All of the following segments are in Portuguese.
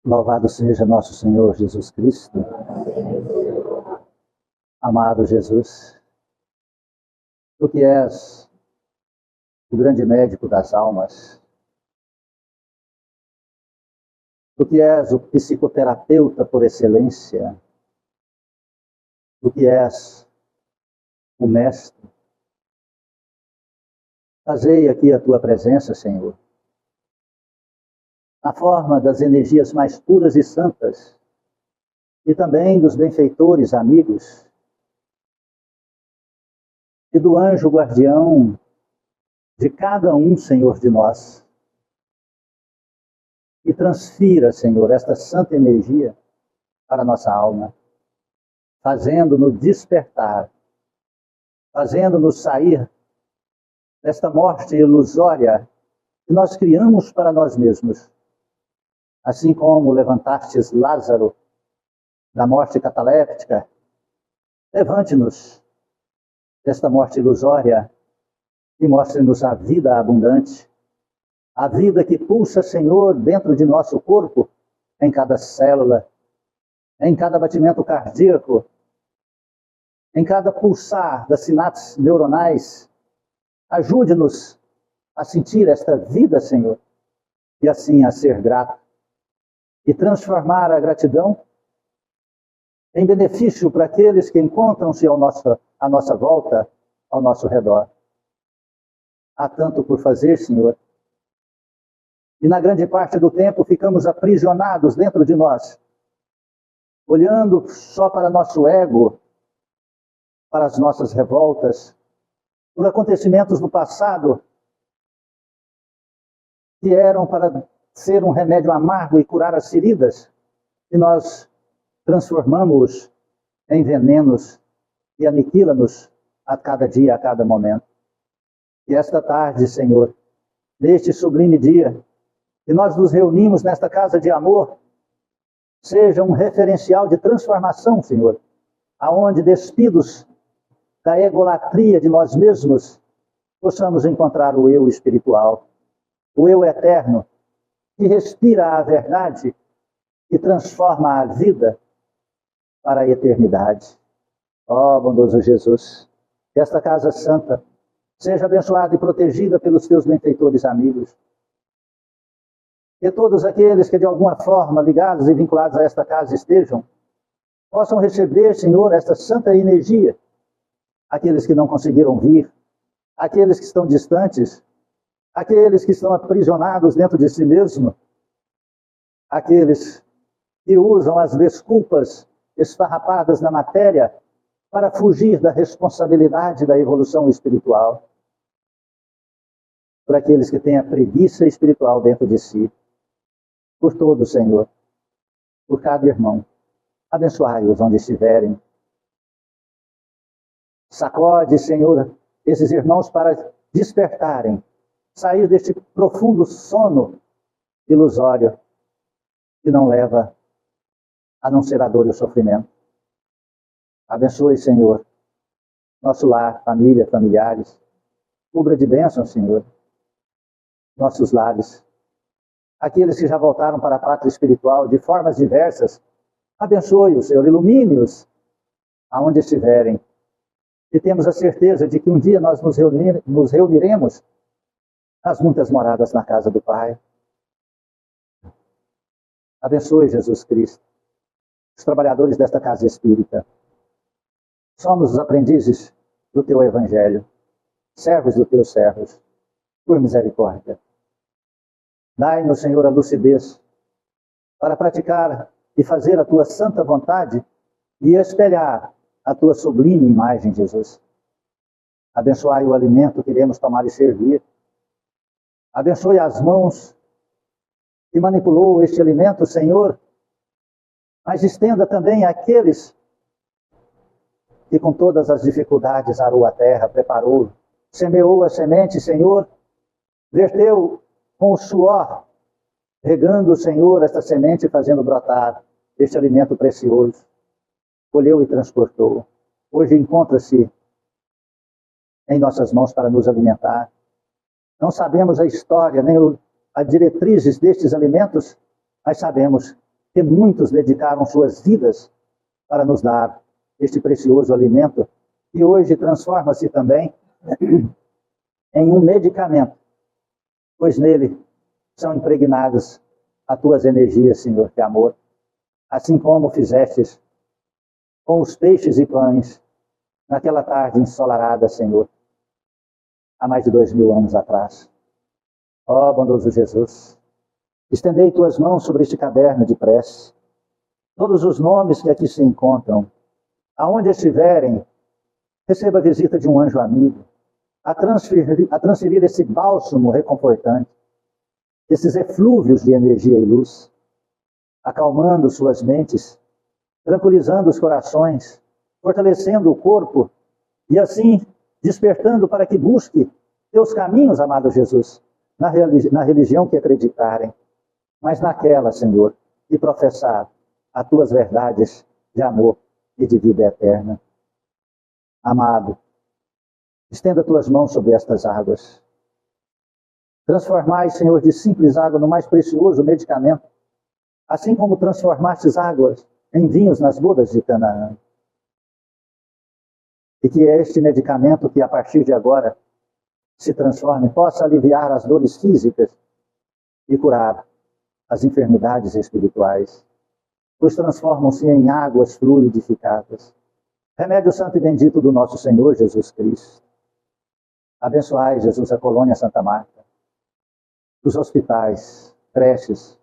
Louvado seja nosso Senhor Jesus Cristo. Amado Jesus, tu que és o grande médico das almas, tu que és o psicoterapeuta por excelência, tu que és o mestre, fazei aqui a tua presença, Senhor, na forma das energias mais puras e santas, e também dos benfeitores amigos, e do anjo guardião de cada um, Senhor, de nós. E transfira, Senhor, esta santa energia para a nossa alma, fazendo-nos despertar, fazendo-nos sair desta morte ilusória que nós criamos para nós mesmos. Assim como levantastes Lázaro da morte cataléptica, levante-nos desta morte ilusória e mostre-nos a vida abundante, a vida que pulsa, Senhor, dentro de nosso corpo, em cada célula, em cada batimento cardíaco, em cada pulsar das sinapses neuronais. Ajude-nos a sentir esta vida, Senhor, e assim a ser grato, e transformar a gratidão em benefício para aqueles que encontram-se à nossa volta, ao nosso redor. Há tanto por fazer, Senhor, e na grande parte do tempo ficamos aprisionados dentro de nós, olhando só para nosso ego, para as nossas revoltas, por acontecimentos do passado que eram para ser um remédio amargo e curar as feridas, e nós transformamos em venenos e aniquila-nos a cada dia, a cada momento. E esta tarde, Senhor, neste sublime dia, que nós nos reunimos nesta casa de amor, seja um referencial de transformação, Senhor, aonde, despidos da egolatria de nós mesmos, possamos encontrar o eu espiritual, o eu eterno, que respira a verdade e transforma a vida para a eternidade. Ó bondoso Jesus, que esta casa santa seja abençoada e protegida pelos teus benfeitores amigos. Que todos aqueles que de alguma forma ligados e vinculados a esta casa estejam, possam receber, Senhor, esta santa energia. Aqueles que não conseguiram vir, aqueles que estão distantes, aqueles que estão aprisionados dentro de si mesmo, aqueles que usam as desculpas esfarrapadas na matéria para fugir da responsabilidade da evolução espiritual, por aqueles que têm a preguiça espiritual dentro de si, por todos, Senhor, por cada irmão, abençoai-os onde estiverem. Sacode, Senhor, esses irmãos para despertarem, sair deste profundo sono ilusório que não leva a não ser a dor e o sofrimento. Abençoe, Senhor, nosso lar, família, familiares. Cubra de bênçãos, Senhor, nossos lares. Aqueles que já voltaram para a pátria espiritual de formas diversas, abençoe-os, Senhor, ilumine-os aonde estiverem. E temos a certeza de que um dia nós nos reuniremos nas muitas moradas na casa do Pai. Abençoe, Jesus Cristo, os trabalhadores desta casa espírita. Somos os aprendizes do teu evangelho, servos dos teus servos, por misericórdia. Dai-nos, Senhor, a lucidez para praticar e fazer a tua santa vontade e espelhar a tua sublime imagem, Jesus. Abençoai o alimento que iremos tomar e servir. Abençoe as mãos que manipulou este alimento, Senhor, mas estenda também àqueles que com todas as dificuldades arou a terra, preparou, semeou a semente, Senhor, verteu com o suor, regando, Senhor, esta semente, fazendo brotar este alimento precioso, colheu e transportou. Hoje encontra-se em nossas mãos para nos alimentar. Não sabemos a história, nem as diretrizes destes alimentos, mas sabemos que muitos dedicaram suas vidas para nos dar este precioso alimento, que hoje transforma-se também em um medicamento, pois nele são impregnadas as tuas energias, Senhor, de amor, assim como fizestes com os peixes e pães naquela tarde ensolarada, Senhor, há mais de 2000 anos atrás. Ó bondoso Jesus, estendei tuas mãos sobre este caderno de prece. Todos os nomes que aqui se encontram, aonde estiverem, receba a visita de um anjo amigo, a transferir esse bálsamo reconfortante, esses eflúvios de energia e luz, acalmando suas mentes, tranquilizando os corações, fortalecendo o corpo e assim despertando para que busque teus caminhos, amado Jesus, na religião que acreditarem, mas naquela, Senhor, que professar as tuas verdades de amor e de vida eterna. Amado, estenda tuas mãos sobre estas águas. Transformai, Senhor, de simples água no mais precioso medicamento, assim como transformastes águas em vinhos nas bodas de Canaã. E que este medicamento que a partir de agora se transforme, possa aliviar as dores físicas e curar as enfermidades espirituais, pois transformam-se em águas fluidificadas. Remédio santo e bendito do nosso Senhor Jesus Cristo. Abençoai, Jesus, a colônia Santa Marta, os hospitais, creches,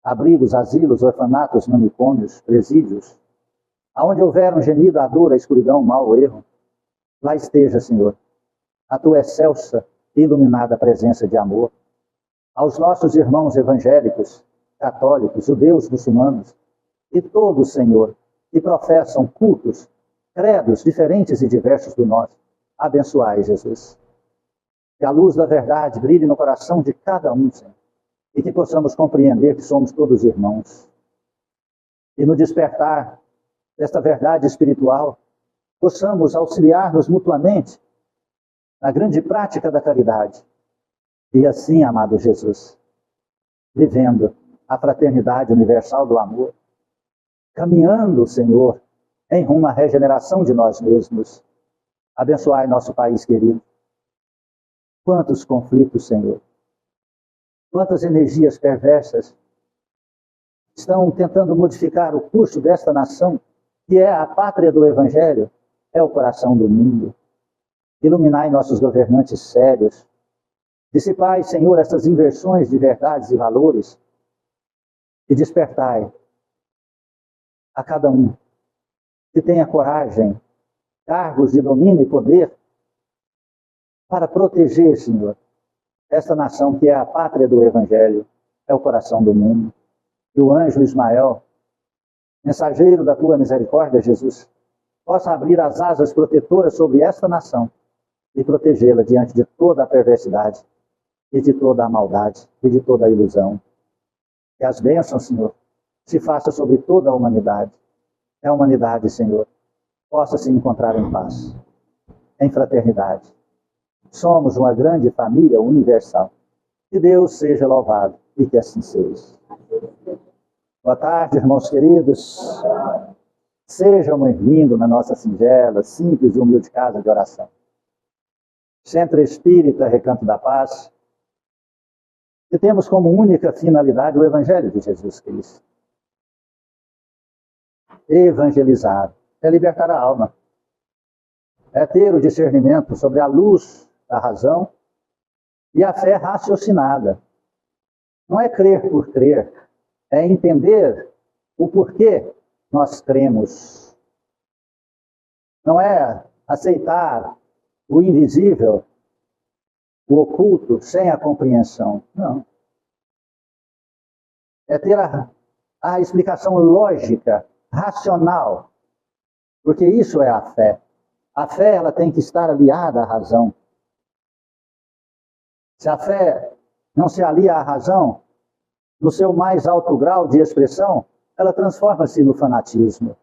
abrigos, asilos, orfanatos, manicômios, presídios, aonde houver um gemido, a dor, a escuridão, o mal, o erro, lá esteja, Senhor, a tua excelsa e iluminada presença de amor. Aos nossos irmãos evangélicos, católicos, judeus, muçulmanos, e todos, Senhor, que professam cultos, credos diferentes e diversos do nosso, abençoai, Jesus. Que a luz da verdade brilhe no coração de cada um, Senhor, e que possamos compreender que somos todos irmãos. E no despertar desta verdade espiritual, possamos auxiliar-nos mutuamente na grande prática da caridade. E assim, amado Jesus, vivendo a fraternidade universal do amor, caminhando, Senhor, em rumo à regeneração de nós mesmos. Abençoai nosso país querido. Quantos conflitos, Senhor. Quantas energias perversas estão tentando modificar o curso desta nação, que é a pátria do Evangelho, é o coração do mundo. Iluminai nossos governantes sérios. Dissipai, Senhor, essas inversões de verdades e valores e despertai a cada um que tenha coragem, cargos de domínio e poder para proteger, Senhor, esta nação que é a pátria do Evangelho, é o coração do mundo. Que o anjo Ismael, mensageiro da tua misericórdia, Jesus, possa abrir as asas protetoras sobre esta nação e protegê-la diante de toda a perversidade e de toda a maldade e de toda a ilusão. Que as bênçãos, Senhor, se façam sobre toda a humanidade. Que a humanidade, Senhor, possa se encontrar em paz, em fraternidade. Somos uma grande família universal. Que Deus seja louvado e que assim seja. Boa tarde, irmãos queridos. Sejam bem-vindos na nossa singela, simples e humilde casa de oração. Centro Espírita Recanto da Paz, que temos como única finalidade o Evangelho de Jesus Cristo. Evangelizar é libertar a alma, é ter o discernimento sobre a luz da razão e a fé raciocinada. Não é crer por crer, é entender o porquê nós cremos. Não é aceitar o invisível, o oculto, sem a compreensão. Não. É ter a explicação lógica, racional, porque isso é a fé. A fé, ela tem que estar aliada à razão. Se a fé não se alia à razão, no seu mais alto grau de expressão, ela transforma-se no fanatismo.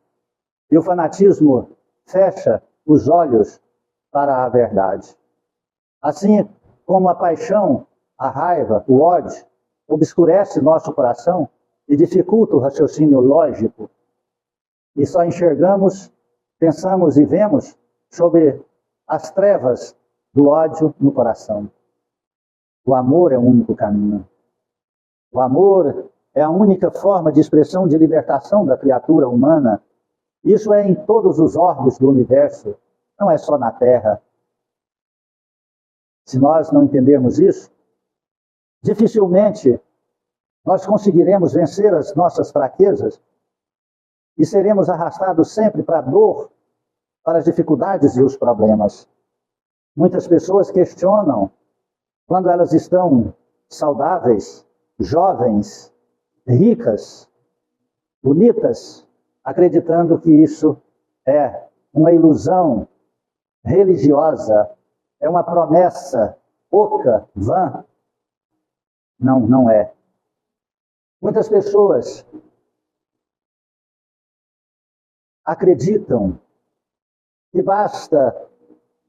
E o fanatismo fecha os olhos para a verdade. Assim como a paixão, a raiva, o ódio, obscurece nosso coração, e dificulta o raciocínio lógico, e só enxergamos, pensamos e vemos sobre as trevas do ódio no coração. O amor é o único caminho. O amor é a única forma de expressão de libertação da criatura humana. Isso é em todos os órgãos do universo, não é só na Terra. Se nós não entendermos isso, dificilmente nós conseguiremos vencer as nossas fraquezas e seremos arrastados sempre para a dor, para as dificuldades e os problemas. Muitas pessoas questionam quando elas estão saudáveis, jovens, ricas, bonitas, acreditando que isso é uma ilusão religiosa, é uma promessa oca, vã. Não, não é. Muitas pessoas acreditam que basta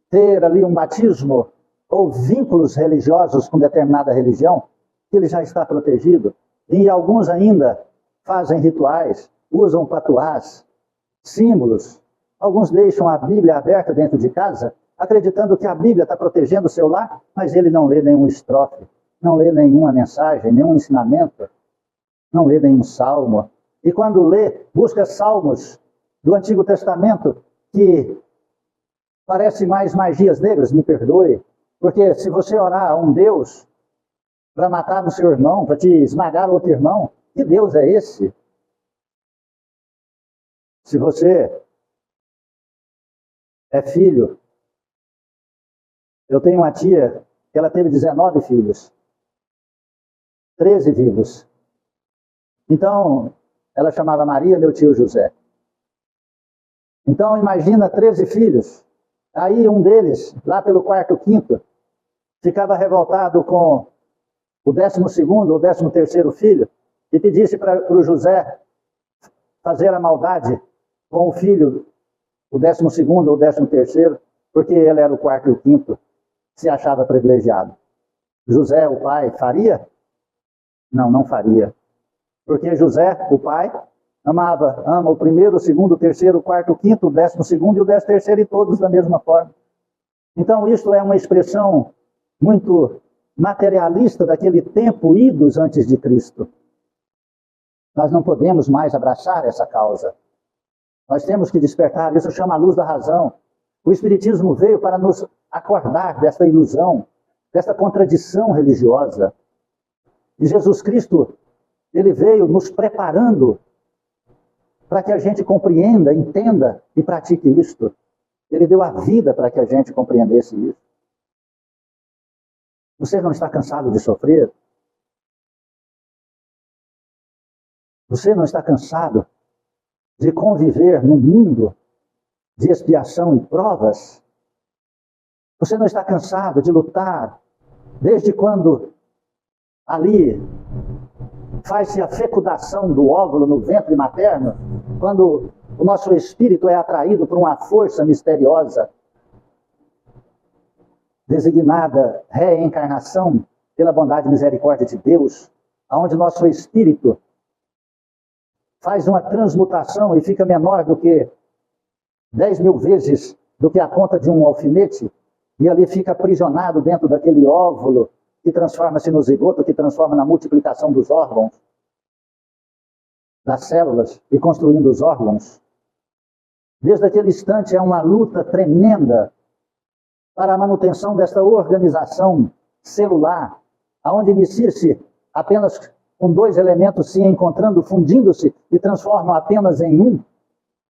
ter ali um batismo ou vínculos religiosos com determinada religião, que ele já está protegido. E alguns ainda fazem rituais, usam patuás, símbolos. Alguns deixam a Bíblia aberta dentro de casa, acreditando que a Bíblia está protegendo o seu lar, mas ele não lê nenhum estrofe, não lê nenhuma mensagem, nenhum ensinamento, não lê nenhum salmo. E quando lê, busca salmos do Antigo Testamento que parecem mais magias negras, me perdoe, porque se você orar a um Deus para matar o seu irmão, para te esmagar o outro irmão, que Deus é esse? Se você é filho, eu tenho uma tia que ela teve 19 filhos, 13 vivos. Então, ela chamava Maria, meu tio José. Então, imagina 13 filhos. Aí um deles, lá pelo quarto, quinto, ficava revoltado com o 12º ou 13º filho e pedisse para o José fazer a maldade com o filho, o 12º ou 13º, porque ele era o quarto e o quinto, se achava privilegiado. José, o pai, faria? Não, não faria. Porque José, o pai, ama o primeiro, o segundo, o terceiro, o quarto, o quinto, o 12º e o 13º, e todos da mesma forma. Então, isso é uma expressão muito materialista daquele tempo idos antes de Cristo. Nós não podemos mais abraçar essa causa. Nós temos que despertar, isso chama a luz da razão. O Espiritismo veio para nos acordar desta ilusão, desta contradição religiosa. E Jesus Cristo, ele veio nos preparando para que a gente compreenda, entenda e pratique isto. Ele deu a vida para que a gente compreendesse isso. Você não está cansado de sofrer? Você não está cansado de conviver num mundo de expiação e provas? Você não está cansado de lutar desde quando ali faz-se a fecundação do óvulo no ventre materno, quando o nosso espírito é atraído por uma força misteriosa, designada reencarnação pela bondade e misericórdia de Deus, aonde nosso espírito faz uma transmutação e fica menor do que 10.000 vezes do que a ponta de um alfinete, e ali fica aprisionado dentro daquele óvulo que transforma-se no zigoto, que transforma na multiplicação dos órgãos, das células, e construindo os órgãos. Desde aquele instante é uma luta tremenda para a manutenção desta organização celular, aonde inicia-se apenas com 2 elementos se encontrando, fundindo-se e transformam apenas em um,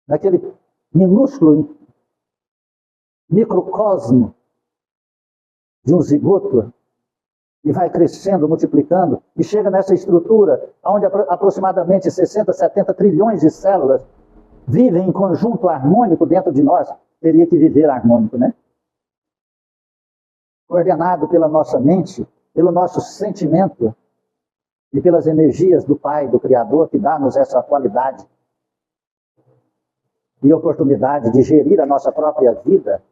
naquele minúsculo microcosmo de um zigoto, e vai crescendo, multiplicando, e chega nessa estrutura onde aproximadamente 60, 70 trilhões de células vivem em conjunto harmônico dentro de nós. Teria que viver harmônico, né? Coordenado pela nossa mente, pelo nosso sentimento e pelas energias do Pai, do Criador, que dá-nos essa qualidade e oportunidade de gerir a nossa própria vida.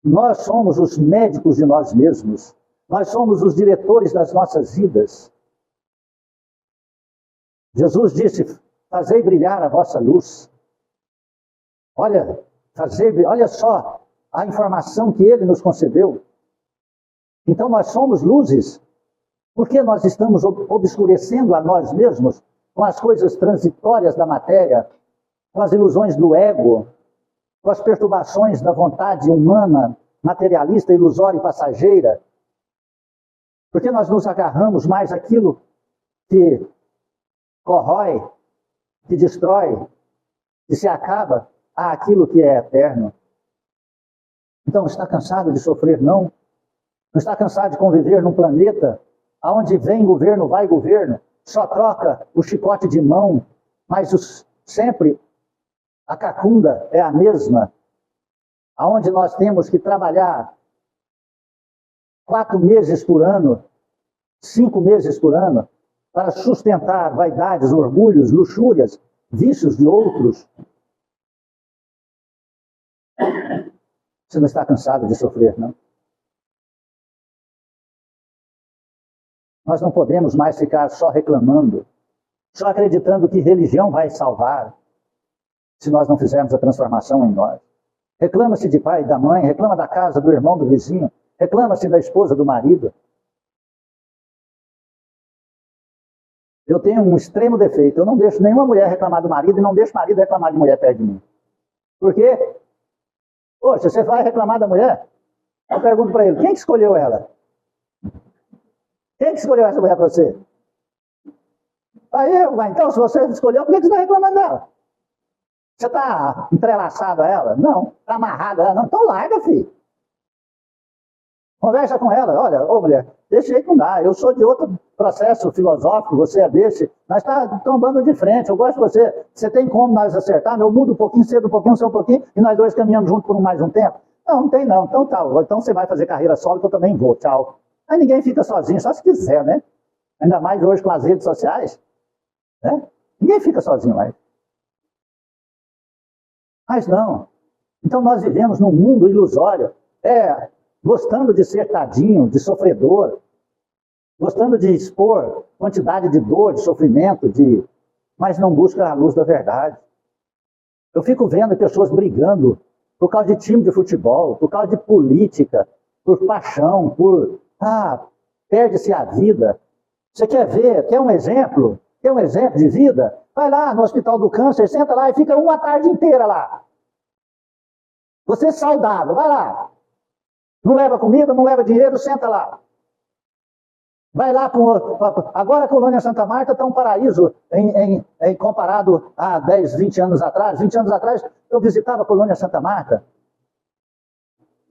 Nós somos os médicos de nós mesmos. Nós somos os diretores das nossas vidas. Jesus disse, fazei brilhar a vossa luz. Olha só a informação que ele nos concedeu. Então nós somos luzes. Por que nós estamos obscurecendo a nós mesmos com as coisas transitórias da matéria, com as ilusões do ego, com as perturbações da vontade humana, materialista, ilusória e passageira? Por que nós nos agarramos mais àquilo que corrói, que destrói, que se acaba, àquilo que é eterno? Então, está cansado de sofrer? Não. Não está cansado de conviver num planeta onde vem governo, vai governo, só troca o chicote de mão, mas sempre a cacunda é a mesma, aonde nós temos que trabalhar 4 meses por ano, 5 meses por ano, para sustentar vaidades, orgulhos, luxúrias, vícios de outros. Você não está cansado de sofrer, não? Nós não podemos mais ficar só reclamando, só acreditando que religião vai salvar, se nós não fizermos a transformação em nós. Reclama-se de pai e da mãe, reclama da casa, do irmão, do vizinho, reclama-se da esposa, do marido. Eu tenho um extremo defeito, eu não deixo nenhuma mulher reclamar do marido e não deixo o marido reclamar de mulher perto de mim. Por quê? Poxa, você vai reclamar da mulher? Eu pergunto para ele, quem que escolheu ela? Quem que escolheu essa mulher para você? Aí eu, então se você escolheu, por que você está reclamando dela? Você está entrelaçado a ela? Não. Está amarrado a ela? Não. Então larga, filho. Conversa com ela. Olha, ô mulher, desse jeito não dá. Eu sou de outro processo filosófico, você é desse. Nós estamos trombando de frente. Eu gosto de você. Você tem como nós acertar? Eu mudo um pouquinho, cedo um pouquinho, você um pouquinho, e nós dois caminhamos juntos por mais um tempo? Não, não tem não. Então tá. Então você vai fazer carreira solo, que eu também vou. Tchau. Aí ninguém fica sozinho, só se quiser, né? Ainda mais hoje com as redes sociais. Né? Ninguém fica sozinho mais. Mas não. Então nós vivemos num mundo ilusório. Gostando de ser tadinho, de sofredor. Gostando de expor quantidade de dor, de sofrimento, mas não busca a luz da verdade. Eu fico vendo pessoas brigando por causa de time de futebol, por causa de política, por paixão, perde-se a vida. Você quer ver? Quer um exemplo? Quer um exemplo de vida? Vai lá no Hospital do Câncer, senta lá e fica uma tarde inteira lá. Você é saudável, vai lá. Não leva comida, não leva dinheiro, senta lá. Vai lá, agora a Colônia Santa Marta está um paraíso comparado a 10, 20 anos atrás. 20 anos atrás eu visitava a Colônia Santa Marta.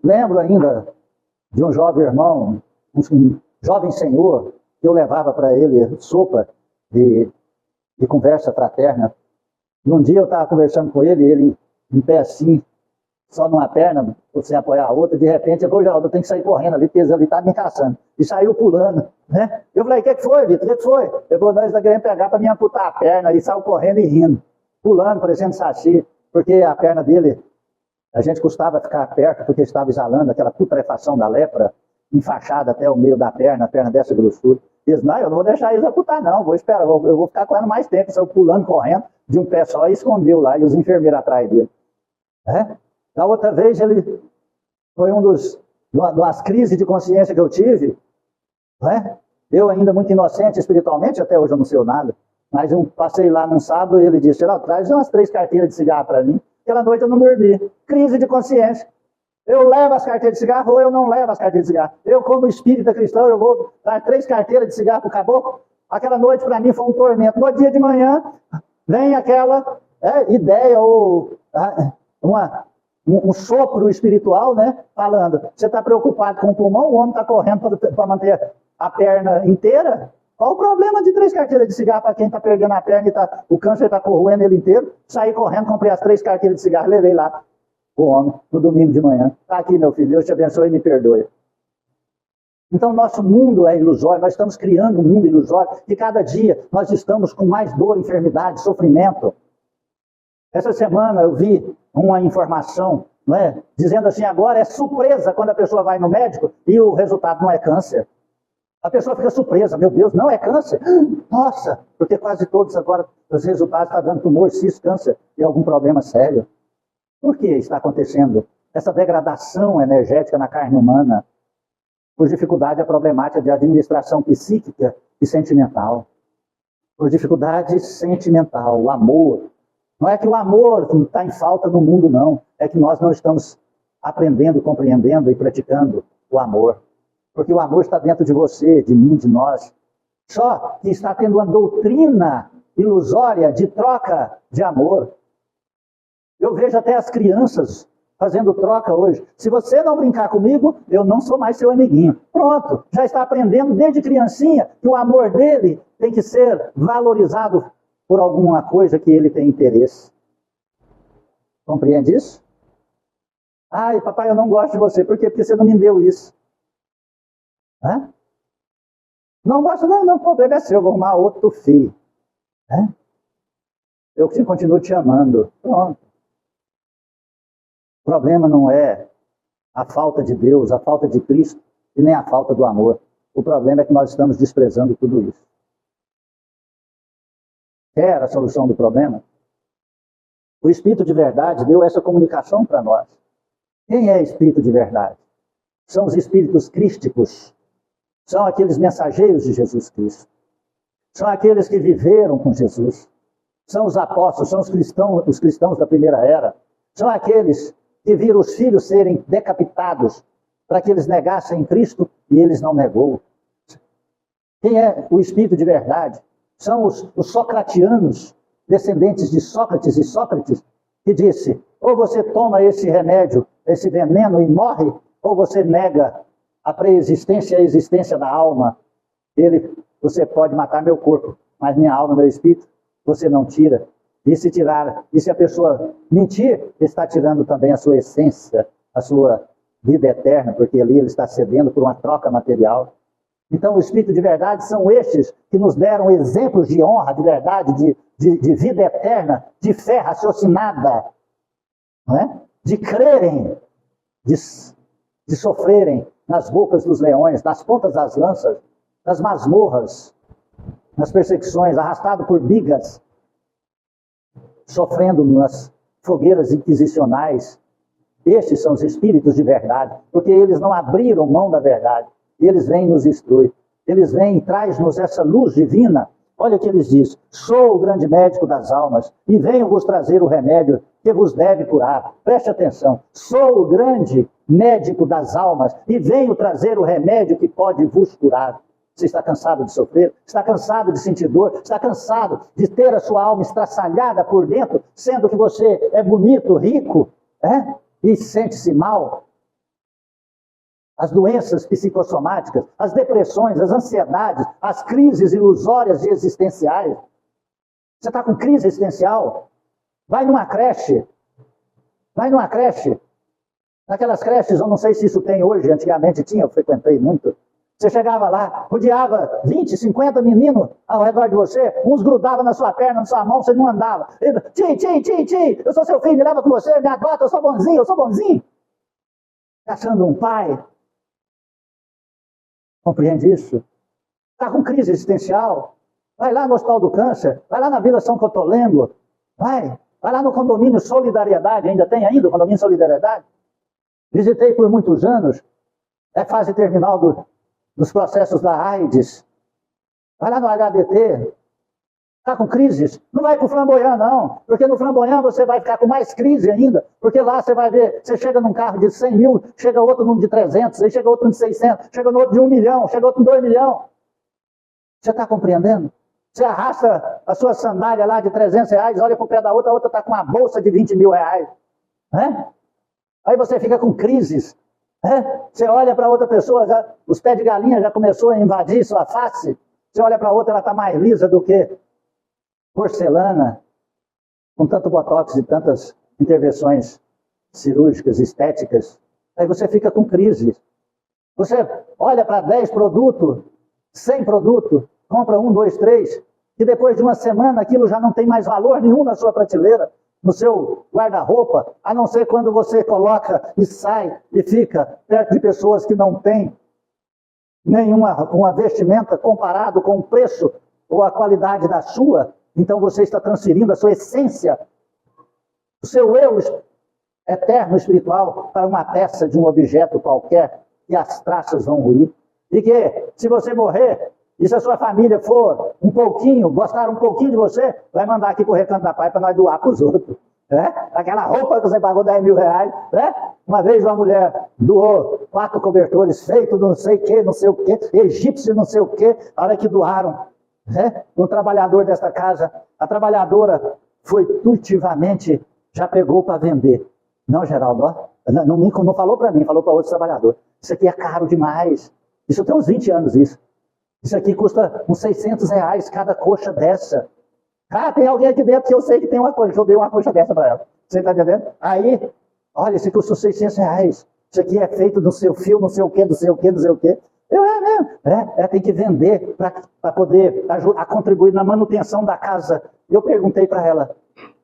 Lembro ainda de um jovem irmão, um jovem senhor, que eu levava para ele sopa de conversa fraterna. E um dia eu estava conversando com ele em pé assim, só numa perna, você apoiar a outra, de repente, eu tenho que sair correndo ali, porque ele está me caçando. E saiu pulando, né? Eu falei, o que foi, Vitor? O que foi? Ele falou, nós estamos querendo pegar para me amputar a perna. E saiu correndo e rindo, pulando, parecendo saci, porque a perna dele, a gente custava ficar perto, porque estava exalando aquela putrefação da lepra, enfaixada até o meio da perna, a perna dessa grossura. Diz, não, eu não vou deixar eles amputar, não, vou esperar, eu vou ficar correndo mais tempo. Saiu pulando, correndo, de um pé só, e escondeu lá, e os enfermeiros atrás dele. Da outra vez, ele foi das crises de consciência que eu tive, eu ainda muito inocente espiritualmente, até hoje eu não sei nada, mas eu passei lá num sábado e ele disse, traz umas 3 carteiras de cigarro para mim. Aquela noite eu não dormi. Crise de consciência. Eu levo as carteiras de cigarro ou eu não levo as carteiras de cigarro? Eu, como espírita cristão, eu vou dar 3 carteiras de cigarro para o caboclo? Aquela noite para mim foi um tormento. No dia de manhã, vem aquela ideia ou um sopro espiritual, né? Falando, você está preocupado com o pulmão, o homem está correndo para manter a perna inteira? Qual o problema de 3 carteiras de cigarro para quem está perdendo a perna e o câncer está corroendo ele inteiro? Saí correndo, comprei as 3 carteiras de cigarro, levei lá o homem no domingo de manhã. Está aqui, meu filho, Deus te abençoe e me perdoe. Então, nosso mundo é ilusório, nós estamos criando um mundo ilusório e cada dia nós estamos com mais dor, enfermidade, sofrimento. Essa semana eu vi uma informação não é? Dizendo assim, agora é surpresa quando a pessoa vai no médico e o resultado não é câncer. A pessoa fica surpresa, meu Deus, não é câncer? Nossa, porque quase todos agora os resultados estão dando tumor, cisto, câncer e algum problema sério. Por que está acontecendo essa degradação energética na carne humana? Por dificuldade, a problemática de administração psíquica e sentimental. Por dificuldade sentimental, o amor. Não é que o amor está em falta no mundo, não. É que nós não estamos aprendendo, compreendendo e praticando o amor. Porque o amor está dentro de você, de mim, de nós. Só que está tendo uma doutrina ilusória de troca de amor. Eu vejo até as crianças fazendo troca hoje. Se você não brincar comigo, eu não sou mais seu amiguinho. Pronto, já está aprendendo desde criancinha que o amor dele tem que ser valorizado por alguma coisa que ele tem interesse. Compreende isso? Ai, papai, eu não gosto de você. Por quê? Porque você não me deu isso. Hã? Não gosto, não, o problema é seu, eu vou arrumar outro filho. Hã? Eu continuo te amando. Pronto. O problema não é a falta de Deus, a falta de Cristo, e nem a falta do amor. O problema é que nós estamos desprezando tudo isso. Quer a solução do problema? O Espírito de verdade deu essa comunicação para nós. Quem é Espírito de verdade? São os Espíritos crísticos. São aqueles mensageiros de Jesus Cristo. São aqueles que viveram com Jesus. São os apóstolos, são os cristãos da primeira era. São aqueles que viram os filhos serem decapitados para que eles negassem Cristo e eles não negou. Quem é o Espírito de verdade? São os socratianos, descendentes de Sócrates e Sócrates, que disse, ou você toma esse remédio, esse veneno e morre, ou você nega a pré-existência e a existência da alma. Você pode matar meu corpo, mas minha alma, meu espírito, você não tira. E se a pessoa mentir, está tirando também a sua essência, a sua vida eterna, porque ali ele está cedendo por uma troca material. Então, o Espírito de verdade são estes que nos deram exemplos de honra, de verdade, de vida eterna, de fé raciocinada, não é? De crerem, de sofrerem nas bocas dos leões, nas pontas das lanças, nas masmorras, nas perseguições, arrastado por bigas, sofrendo nas fogueiras inquisicionais. Estes são os espíritos de verdade, porque eles não abriram mão da verdade. E eles vêm nos instruir. Eles vêm e trazem-nos essa luz divina. Olha o que eles dizem. Sou o grande médico das almas e venho vos trazer o remédio que vos deve curar. Preste atenção. Sou o grande médico das almas e venho trazer o remédio que pode vos curar. Você está cansado de sofrer? Está cansado de sentir dor? Está cansado de ter a sua alma estraçalhada por dentro, sendo que você é bonito, rico, e sente-se mal? As doenças psicossomáticas, as depressões, as ansiedades, as crises ilusórias e existenciais. Você está com crise existencial? Vai numa creche. Vai numa creche. Naquelas creches, eu não sei se isso tem hoje, antigamente tinha, eu frequentei muito. Você chegava lá, rodeava 20, 50 meninos ao redor de você, uns grudavam na sua perna, na sua mão, você não andava. Tio, eu sou seu filho, me leva com você, me adota, eu sou bonzinho. Achando um pai. Compreende isso? Está com crise existencial? Vai lá no Hospital do Câncer, vai lá na Vila São Cotolengo, vai lá no condomínio Solidariedade, ainda tem o condomínio Solidariedade? Visitei por muitos anos, é fase terminal dos processos da AIDS. Vai lá no HDT, está com crises? Não vai para o Flamboyant, não, porque no Flamboyant você vai ficar com mais crise ainda, porque lá você vai ver, você chega num carro de 100 mil, chega outro num de 300, aí chega outro de 600, chega no outro de 1 milhão, chega outro de 2 milhões. Você está compreendendo? Você arrasta a sua sandália lá de 300 reais, olha para o pé da outra, a outra está com uma bolsa de 20 mil reais. Aí você fica com crises. Você olha para outra pessoa, os pés de galinha já começou a invadir sua face. Você olha para outra, ela está mais lisa do que porcelana, com tanto botox e tantas intervenções cirúrgicas, estéticas. Aí você fica com crise. Você olha para 10 produtos, 100 produtos, compra 1, 2, 3, e depois de uma semana aquilo já não tem mais valor nenhum na sua prateleira. no seu guarda-roupa, a não ser quando você coloca e sai e fica perto de pessoas que não têm nenhuma vestimenta comparado com o preço ou a qualidade da sua. Então você está transferindo a sua essência, o seu eu eterno espiritual para uma peça de um objeto qualquer e as traças vão ruir. E que se você morrer, e se a sua família for um pouquinho, gostar um pouquinho de você, vai mandar aqui para o Recanto da Paz para nós doar para os outros. Aquela roupa que você pagou 10 mil reais. Uma vez uma mulher doou 4 cobertores feitos não sei o que, não sei o que, egípcio não sei o que, a hora que doaram. Um trabalhador desta casa, a trabalhadora foi intuitivamente, já pegou para vender. Não, Geraldo, não falou para mim, falou para outro trabalhador. Isso aqui é caro demais. Isso tem uns 20 anos isso. Isso aqui custa uns 600 reais cada coxa dessa. Ah, tem alguém aqui dentro que eu sei que tem uma coxa, que eu dei uma coxa dessa para ela. Você está entendendo? Aí, olha, isso aqui custa 600 reais. Isso aqui é feito do seu fio, não sei o quê, não sei o quê, não sei o quê. Mesmo. Tem que vender para poder contribuir na manutenção da casa. Eu perguntei para ela,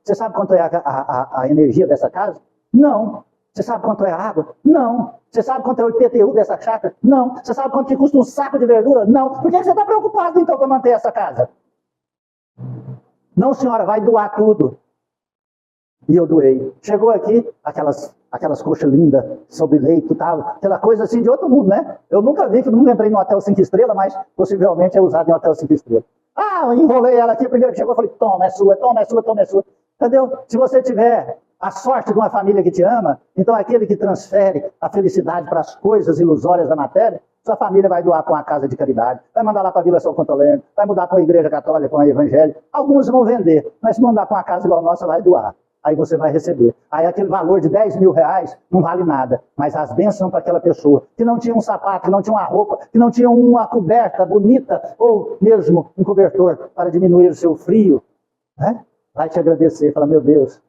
você sabe quanto é a energia dessa casa? Não. Você sabe quanto é a água? Não. Você sabe quanto é o IPTU dessa chácara? Não. Você sabe quanto que custa um saco de verdura? Não. Por que você está preocupado, então, para manter essa casa? Não, senhora, vai doar tudo. E eu doei. Chegou aqui, aquelas coxas lindas, sob leito e tal, aquela coisa assim de outro mundo, né? Eu nunca entrei num hotel 5 estrelas, mas possivelmente é usado em um hotel 5 estrelas. Eu enrolei ela aqui, a primeira que chegou, eu falei, toma, é sua, toma, é sua, toma, é sua. Entendeu? Se você tiver a sorte de uma família que te ama, então aquele que transfere a felicidade para as coisas ilusórias da matéria, sua família vai doar para uma casa de caridade, vai mandar lá para a Vila São Contoleno, vai mudar para uma igreja católica, para uma evangélica. Alguns vão vender, mas se mandar para uma casa igual a nossa, vai doar. Aí você vai receber. Aí aquele valor de 10 mil reais não vale nada, mas as bênçãos para aquela pessoa que não tinha um sapato, que não tinha uma roupa, que não tinha uma coberta bonita, ou mesmo um cobertor para diminuir o seu frio, vai te agradecer, fala, meu Deus,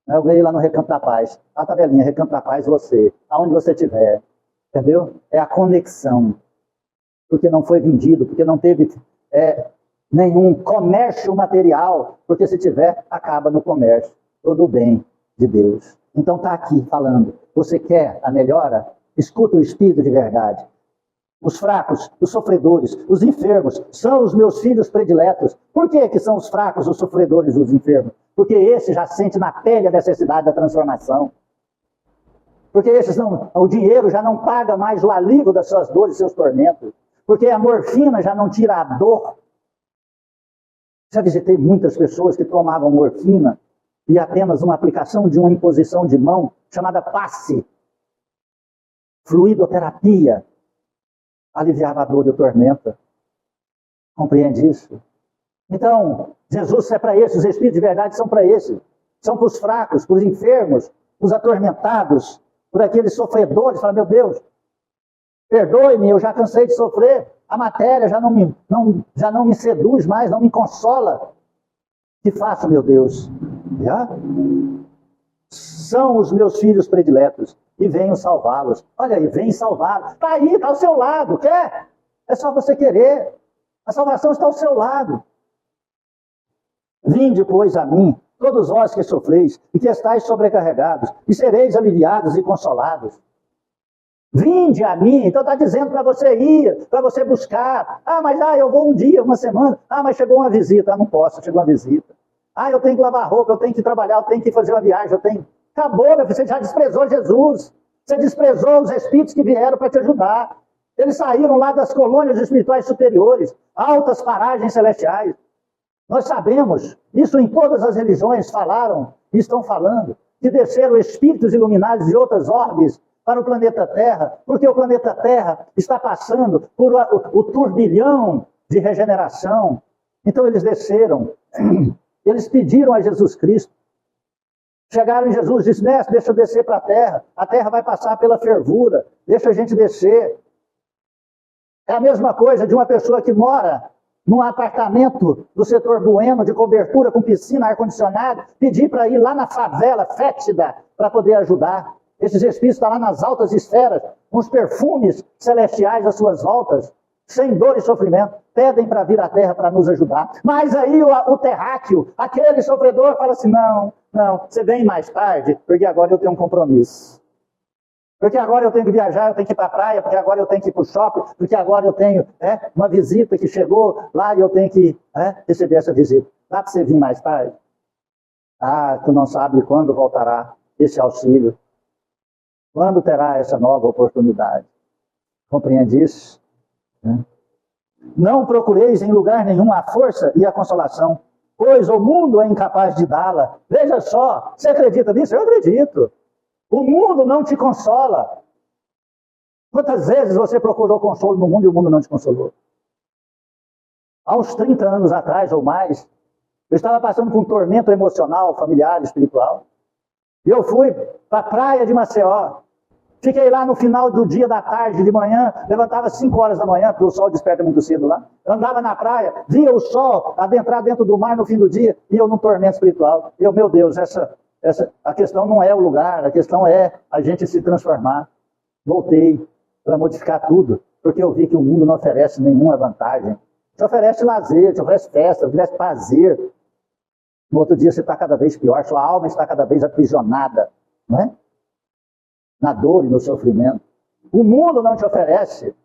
eu ganhei lá no Recanto da Paz, a tabelinha, Recanto da Paz, você, aonde você estiver, entendeu? É a conexão, porque não foi vendido, porque não teve nenhum comércio material, porque se tiver, acaba no comércio, todo o bem de Deus. Então está aqui falando, você quer a melhora? Escuta o Espírito de verdade. Os fracos, os sofredores, os enfermos, são os meus filhos prediletos. Por que são os fracos, os sofredores e os enfermos? Porque esse já sente na pele a necessidade da transformação. Porque o dinheiro já não paga mais o alívio das suas dores e seus tormentos. Porque a morfina já não tira a dor. Já visitei muitas pessoas que tomavam morfina e apenas uma aplicação de uma imposição de mão chamada passe, fluidoterapia, aliviava a dor e o tormento. Compreende isso? Então, Jesus é para esses, os Espíritos de verdade são para esses. São para os fracos, para os enfermos, para os atormentados, por aqueles sofredores. Fala, meu Deus, perdoe-me, eu já cansei de sofrer. A matéria já não me seduz mais, não me consola. Que faço, meu Deus? São os meus filhos prediletos e venho salvá-los. Olha aí, vem salvá-los. Está aí, está ao seu lado. Quer? É só você querer. A salvação está ao seu lado. Vinde, pois, a mim, todos vós que sofreis e que estáis sobrecarregados, e sereis aliviados e consolados. Vinde a mim, então está dizendo para você ir, para você buscar. Mas eu vou um dia, uma semana. Mas chegou uma visita. Não posso, chegou uma visita. Eu tenho que lavar roupa, eu tenho que trabalhar, eu tenho que fazer uma viagem, eu tenho... Acabou, meu filho, você já desprezou Jesus. Você desprezou os espíritos que vieram para te ajudar. Eles saíram lá das colônias espirituais superiores, altas paragens celestiais. Nós sabemos, isso em todas as religiões falaram e estão falando, que desceram espíritos iluminados de outras orbes para o planeta Terra, porque o planeta Terra está passando por o turbilhão de regeneração. Então eles desceram, eles pediram a Jesus Cristo. Chegaram em Jesus e disseram, mestre, deixa eu descer para a terra vai passar pela fervura, deixa a gente descer. É a mesma coisa de uma pessoa que mora num apartamento do setor Bueno, de cobertura com piscina, ar-condicionado, pedir para ir lá na favela fétida para poder ajudar. Esses espíritos estão lá nas altas esferas, com os perfumes celestiais às suas voltas, sem dor e sofrimento, pedem para vir à terra para nos ajudar. Mas aí o terráqueo, aquele sofredor, fala assim, não, Não, você vem mais tarde, porque agora eu tenho um compromisso. Porque agora eu tenho que viajar, eu tenho que ir para a praia, porque agora eu tenho que ir para o shopping, porque agora eu tenho uma visita que chegou lá e eu tenho que receber essa visita. Dá para você vir mais tarde? Ah, tu não sabe quando voltará esse auxílio. Quando terá essa nova oportunidade? Compreende isso? Não procureis em lugar nenhum a força e a consolação, pois o mundo é incapaz de dá-la. Veja só, você acredita nisso? Eu acredito. O mundo não te consola. Quantas vezes você procurou consolo no mundo e o mundo não te consolou? Há uns 30 anos atrás ou mais, eu estava passando por um tormento emocional, familiar, espiritual. E eu fui para a praia de Maceió. Fiquei lá no final do dia, da tarde, de manhã, levantava 5 horas da manhã, porque o sol desperta muito cedo lá. Eu andava na praia, via o sol adentrar dentro do mar no fim do dia, e eu num tormento espiritual. E eu, meu Deus, a questão não é o lugar, a questão é a gente se transformar. Voltei para modificar tudo, porque eu vi que o mundo não oferece nenhuma vantagem. Te oferece lazer, te oferece festa, te oferece prazer. No outro dia você está cada vez pior, sua alma está cada vez aprisionada, não é? Na dor e no sofrimento. O mundo não te oferece.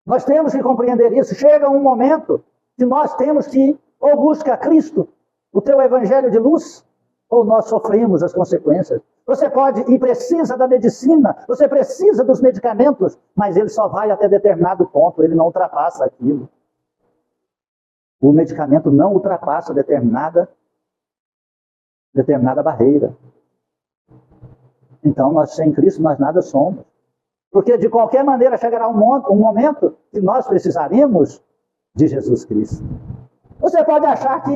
Nós temos que compreender isso. Chega um momento que nós temos que ou buscar Cristo, o teu evangelho de luz, ou nós sofremos as consequências. Você pode e precisa da medicina, você precisa dos medicamentos, mas ele só vai até determinado ponto, ele não ultrapassa aquilo. O medicamento não ultrapassa determinada barreira. Então, nós sem Cristo, nós nada somos. Porque de qualquer maneira chegará um momento que nós precisaremos de Jesus Cristo. Você pode achar que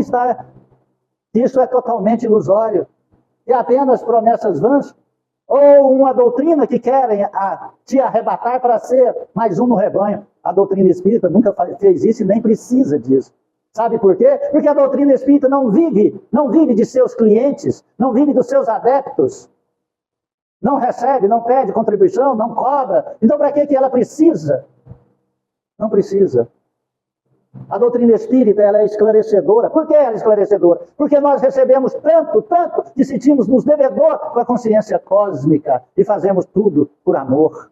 isso é totalmente ilusório, que é apenas promessas vãs, ou uma doutrina que querem te arrebatar para ser mais um no rebanho. A doutrina espírita nunca fez isso e nem precisa disso. Sabe por quê? Porque a doutrina espírita não vive de seus clientes, não vive dos seus adeptos. Não recebe, não pede contribuição, não cobra. Então, para que ela precisa? Não precisa. A doutrina espírita, ela é esclarecedora. Por que ela é esclarecedora? Porque nós recebemos tanto, que sentimos-nos devedor com a consciência cósmica e fazemos tudo por amor.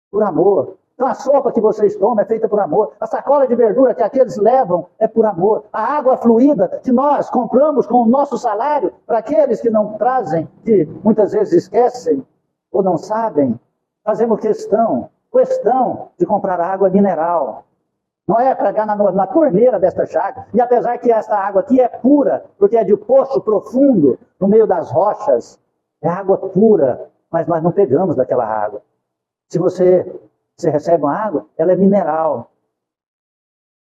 Por amor. Então, a sopa que vocês tomam é feita por amor. A sacola de verdura que aqueles levam é por amor. A água fluida que nós compramos com o nosso salário, para aqueles que não trazem, que muitas vezes esquecem ou não sabem, fazemos questão de comprar água mineral. Não é pegar na torneira desta chácara. E apesar que esta água aqui é pura, porque é de poço profundo, no meio das rochas, é água pura, mas nós não pegamos daquela água. Se você recebe uma água, ela é mineral.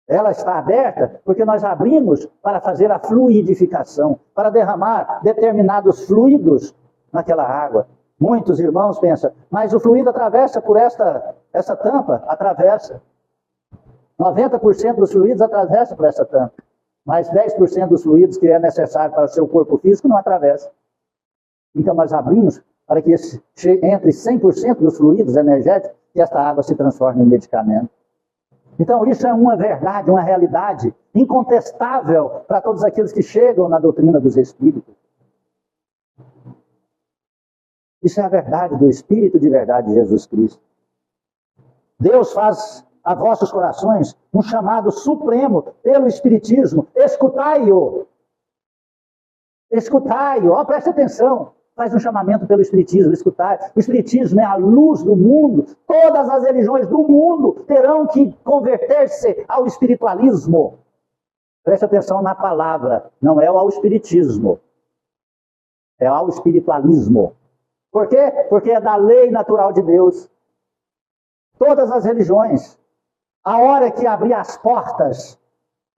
Ela está aberta porque nós abrimos para fazer a fluidificação, para derramar determinados fluidos naquela água. Muitos irmãos pensam, mas o fluido atravessa por essa tampa, atravessa. 90% dos fluidos atravessa por essa tampa, mas 10% dos fluidos que é necessário para o seu corpo físico não atravessa. Então nós abrimos para que entre 100% dos fluidos energéticos e esta água se transforme em medicamento. Então isso é uma verdade, uma realidade incontestável para todos aqueles que chegam na doutrina dos Espíritos. Isso é a verdade do Espírito de verdade de Jesus Cristo. Deus faz a vossos corações um chamado supremo pelo Espiritismo. Escutai-o. Escutai-o. Preste atenção. Faz um chamamento pelo Espiritismo, escutai. O Espiritismo é a luz do mundo. Todas as religiões do mundo terão que converter-se ao espiritualismo. Preste atenção na palavra. Não é ao espiritismo. É ao espiritualismo. Por quê? Porque é da lei natural de Deus. Todas as religiões, a hora que abrir as portas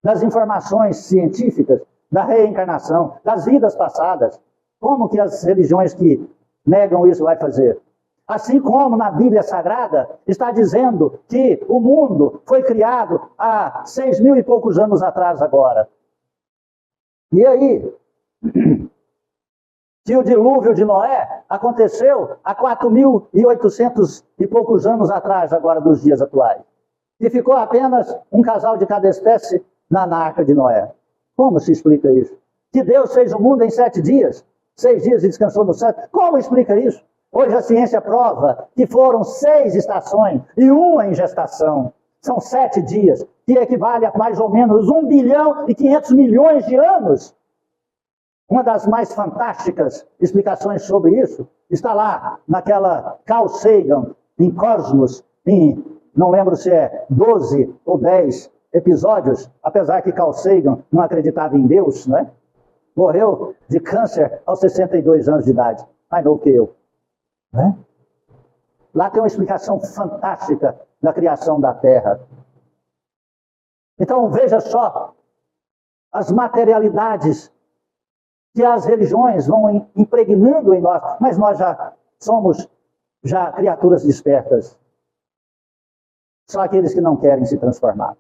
das informações científicas, da reencarnação, das vidas passadas, como que as religiões que negam isso vai fazer? Assim como na Bíblia Sagrada está dizendo que o mundo foi criado há 6.000 e poucos anos atrás agora. E aí, que o dilúvio de Noé aconteceu há 4.800 e poucos anos atrás agora dos dias atuais. E ficou apenas um casal de cada espécie na arca de Noé. Como se explica isso? Que Deus fez o mundo em 7 dias. 6 dias e descansou no sábado. Como explica isso? Hoje a ciência prova que foram 6 estações e uma em gestação. São 7 dias, que equivale a mais ou menos 1 bilhão e 500 milhões de anos. Uma das mais fantásticas explicações sobre isso está lá naquela Carl Sagan, em Cosmos, não lembro se é 12 ou 10 episódios, apesar que Carl Sagan não acreditava em Deus, né? Morreu de câncer aos 62 anos de idade, mais novo que eu. Né? Lá tem uma explicação fantástica da criação da Terra. Então veja só as materialidades que as religiões vão impregnando em nós, mas nós já somos criaturas despertas. São aqueles que não querem se transformar.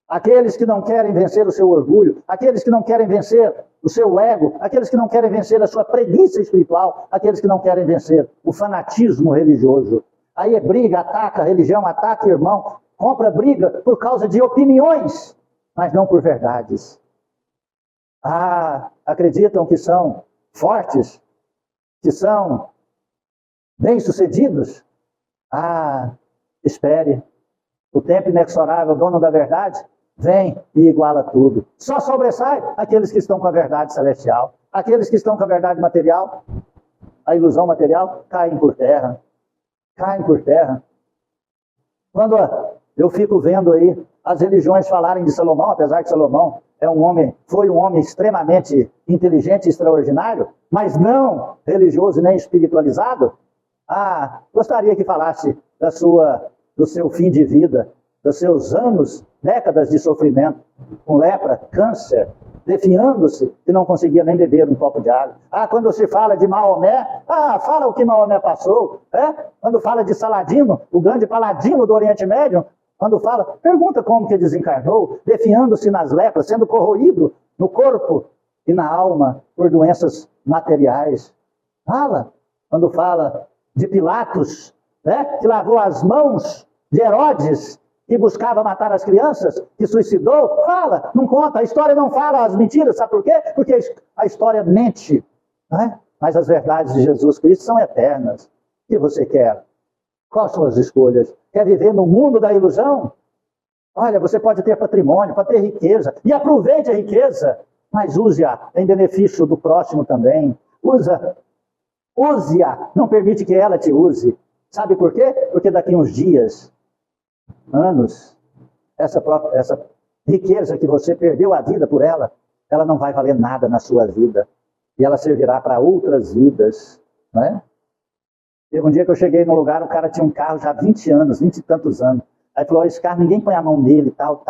Aqueles que não querem vencer o seu orgulho, aqueles que não querem vencer o seu ego, aqueles que não querem vencer a sua preguiça espiritual, aqueles que não querem vencer o fanatismo religioso. Aí é briga, ataca a religião, ataca o irmão, compra briga por causa de opiniões, mas não por verdades. Acreditam que são fortes, que são bem-sucedidos? Espere. O tempo inexorável, dono da verdade, vem e iguala tudo. Só sobressai aqueles que estão com a verdade celestial. Aqueles que estão com a verdade material, a ilusão material, caem por terra. Caem por terra. Quando eu fico vendo aí as religiões falarem de Salomão, apesar que Salomão foi um homem extremamente inteligente e extraordinário, mas não religioso nem espiritualizado, gostaria que falasse do seu fim de vida, dos seus anos, décadas de sofrimento, com lepra, câncer, definhando-se, que não conseguia nem beber um copo de água. Quando se fala de Maomé, fala o que Maomé passou. Quando fala de Saladino, o grande paladino do Oriente Médio, quando fala, pergunta como que desencarnou, definhando-se nas lepras, sendo corroído no corpo e na alma por doenças materiais. Quando fala de Pilatos, que lavou as mãos de Herodes, que buscava matar as crianças, que suicidou, não conta, a história não fala as mentiras, sabe por quê? Porque a história mente, mas as verdades de Jesus Cristo são eternas. O que você quer? Quais são as escolhas? Quer viver no mundo da ilusão? Olha, você pode ter patrimônio, pode ter riqueza, e aproveite a riqueza, mas use-a em benefício do próximo também. Use-a, não permite que ela te use. Sabe por quê? Porque daqui a uns dias, anos, essa riqueza que você perdeu a vida por ela não vai valer nada na sua vida. E ela servirá para outras vidas. Não é? Teve um dia que eu cheguei num lugar, o cara tinha um carro já há 20 anos, 20 e tantos anos. Aí falou, esse carro ninguém põe a mão nele, tal.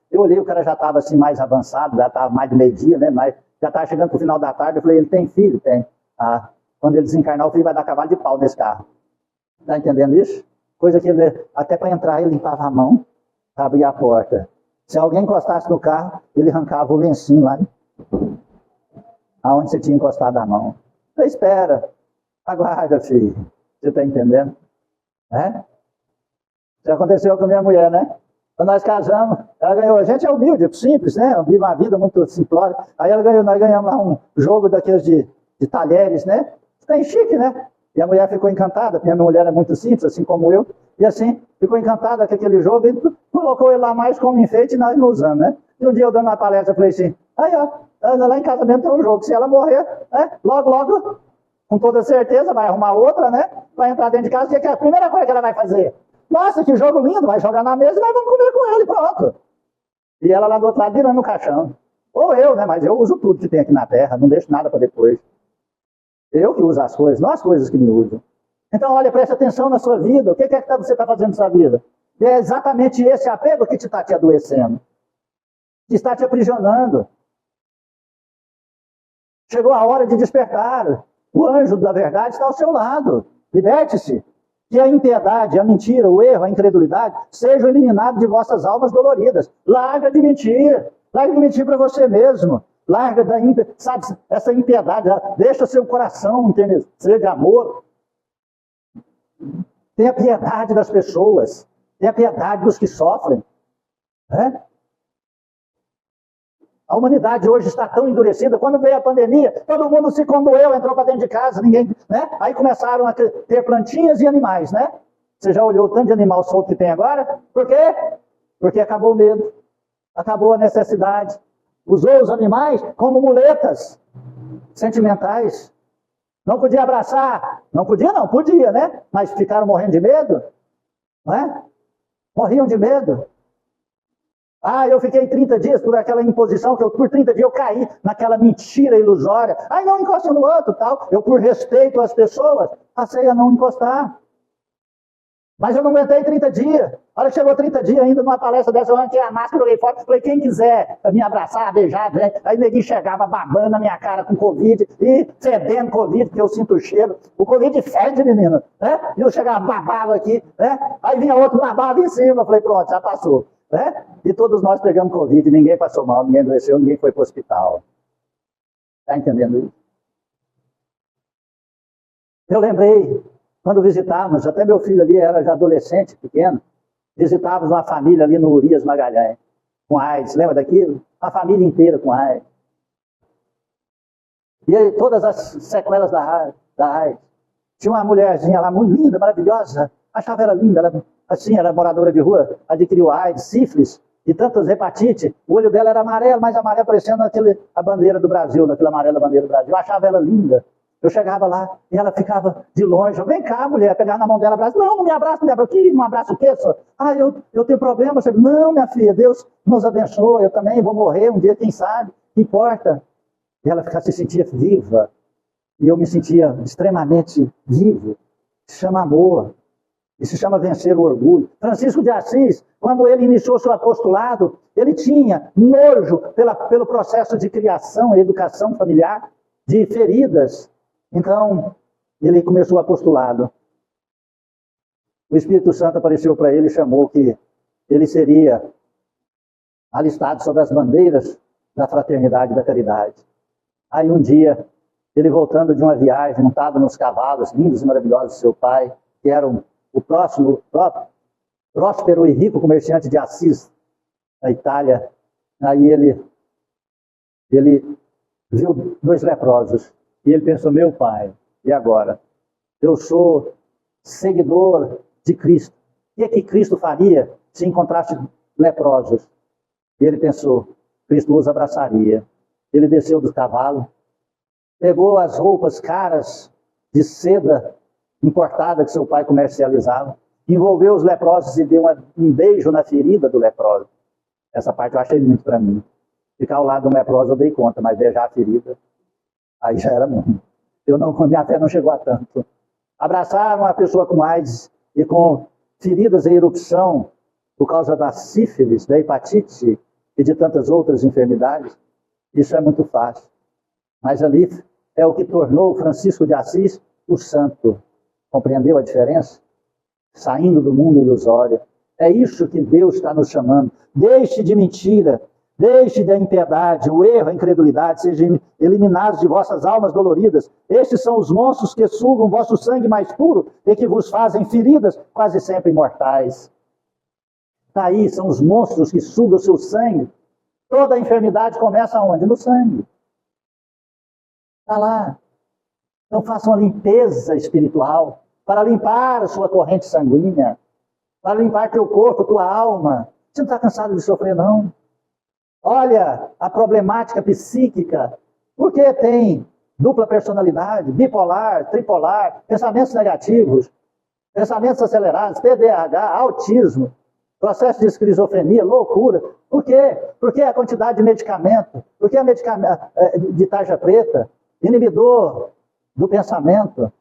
Eu olhei, o cara já estava assim mais avançado, já estava mais de meio-dia, né? Mas já estava chegando para o final da tarde. Eu falei, ele tem filho? Tem. Quando ele desencarnar, o filho vai dar cavalo de pau nesse carro. Está entendendo isso? Coisa que ele, até para entrar, ele limpava a mão, abria a porta. Se alguém encostasse no carro, ele arrancava o lencinho lá, aonde você tinha encostado a mão. Você espera, aguarda, filho. Você está entendendo? Isso aconteceu com a minha mulher, né? Quando nós casamos, ela ganhou. A gente é humilde, simples, né? Vive uma vida muito simplória. Aí nós ganhamos lá um jogo daqueles de talheres, né? Tem chique, né? E a mulher ficou encantada, porque a minha mulher é muito simples, assim como eu. E assim, ficou encantada com aquele jogo e colocou ele lá mais como enfeite e nós não usamos, né? E um dia eu dando uma palestra, eu falei assim, lá em casa mesmo tem um jogo. Se ela morrer, logo, com toda certeza, vai arrumar outra, né? Vai entrar dentro de casa, o que é a primeira coisa que ela vai fazer? Nossa, que jogo lindo, vai jogar na mesa e nós vamos comer com ele, pronto. E ela lá do outro lado virando no caixão. Ou eu, né? Mas eu uso tudo que tem aqui na terra, não deixo nada para depois. Eu que uso as coisas, não as coisas que me usam. Então, olha, preste atenção na sua vida. O que é que você está fazendo na sua vida? É exatamente esse apego que está te adoecendo. Que está te aprisionando. Chegou a hora de despertar. O anjo da verdade está ao seu lado. Liberte-se. Que a impiedade, a mentira, o erro, a incredulidade sejam eliminados de vossas almas doloridas. Larga de mentir. Larga de mentir para você mesmo. Larga sabe, essa impiedade. Deixa seu coração ser de amor. Tenha piedade das pessoas. Tenha piedade dos que sofrem. A humanidade hoje está tão endurecida. Quando veio a pandemia, todo mundo se condoeu, entrou para dentro de casa, ninguém, né? Aí começaram a ter plantinhas e animais, né? Você já olhou o tanto de animal solto que tem agora? Por quê? Porque acabou o medo, acabou a necessidade. Usou os animais como muletas sentimentais. Não podia abraçar. Não podia, não, podia, né? Mas ficaram morrendo de medo, não é? Morriam de medo. Ah, eu fiquei 30 dias por aquela imposição, que por 30 dias eu caí naquela mentira ilusória. Ai, não encosta no outro, tal. Eu, por respeito às pessoas, passei a não encostar. Mas eu não aguentei 30 dias. A hora que chegou 30 dias, ainda numa palestra dessa, eu arranquei a máscara, joguei fora, falei, quem quiser me abraçar, beijar, né? Aí neguinho chegava babando na minha cara com Covid, e fedendo Covid, porque eu sinto o cheiro. O Covid fede, menino, né? E eu chegava, babava aqui, né? Aí vinha outro, babava em cima, falei, pronto, já passou. Né? E todos nós pegamos Covid, ninguém passou mal, ninguém adoeceu, ninguém foi para o hospital. Está entendendo isso? Eu lembrei, quando visitávamos, até meu filho ali era já adolescente, pequeno, visitávamos uma família ali no Urias Magalhães, com AIDS, lembra daquilo? Uma família inteira com AIDS. E aí, todas as sequelas da AIDS. Tinha uma mulherzinha lá, muito linda, maravilhosa, achava ela linda, ela assim, era moradora de rua, adquiriu AIDS, sífilis e tantas hepatites. O olho dela era amarelo, mais amarelo, parecendo a bandeira do Brasil, naquela amarela bandeira do Brasil. Eu achava ela linda. Eu chegava lá e ela ficava de longe. Vem cá, mulher, pegar na mão dela, abraço. Não, não me abraça, não me abraça. Que não abraça o quê, senhor? Ah, eu tenho problema. Você... Não, minha filha, Deus nos abençoe. Eu também vou morrer um dia, quem sabe? Que importa? E ela se sentia viva. E eu me sentia extremamente vivo. Se chama amor. E se chama vencer o orgulho. Francisco de Assis, quando ele iniciou seu apostolado, ele tinha nojo pelo processo de criação e educação familiar, de feridas. Então, ele começou o apostolado. O Espírito Santo apareceu para ele e chamou que ele seria alistado sobre as bandeiras da fraternidade e da caridade. Aí um dia, ele voltando de uma viagem, montado nos cavalos lindos e maravilhosos do seu pai, que eram o próspero e rico comerciante de Assis, na Itália. Aí ele viu 2 leprosos. E ele pensou, meu pai, e agora? Eu sou seguidor de Cristo. O que é que Cristo faria se encontrasse leprosos? E ele pensou, Cristo os abraçaria. Ele desceu do cavalo, pegou as roupas caras de seda importada que seu pai comercializava, envolveu os leprosos e deu um beijo na ferida do leproso. Essa parte eu achei muito para mim. Ficar ao lado do leproso eu dei conta, mas beijar a ferida, aí já era muito. Minha fé não chegou a tanto. Abraçar uma pessoa com AIDS e com feridas em erupção por causa da sífilis, da hepatite e de tantas outras enfermidades, isso é muito fácil. Mas ali é o que tornou Francisco de Assis o santo. Compreendeu a diferença? Saindo do mundo ilusório. É isso que Deus está nos chamando. Deixe de mentira, deixe da impiedade, o erro, a incredulidade, sejam eliminados de vossas almas doloridas. Estes são os monstros que sugam vosso sangue mais puro e que vos fazem feridas quase sempre mortais. Está aí, são os monstros que sugam o seu sangue. Toda a enfermidade começa onde? No sangue. Está lá. Então façam a limpeza espiritual para limpar a sua corrente sanguínea, para limpar teu corpo, tua alma. Você não está cansado de sofrer, não? Olha a problemática psíquica. Por que tem dupla personalidade, bipolar, tripolar, pensamentos negativos, pensamentos acelerados, TDAH, autismo, processo de esquizofrenia, loucura? Por quê? Porque a quantidade de medicamento, porque a medicamento de tarja preta, inibidor do pensamento.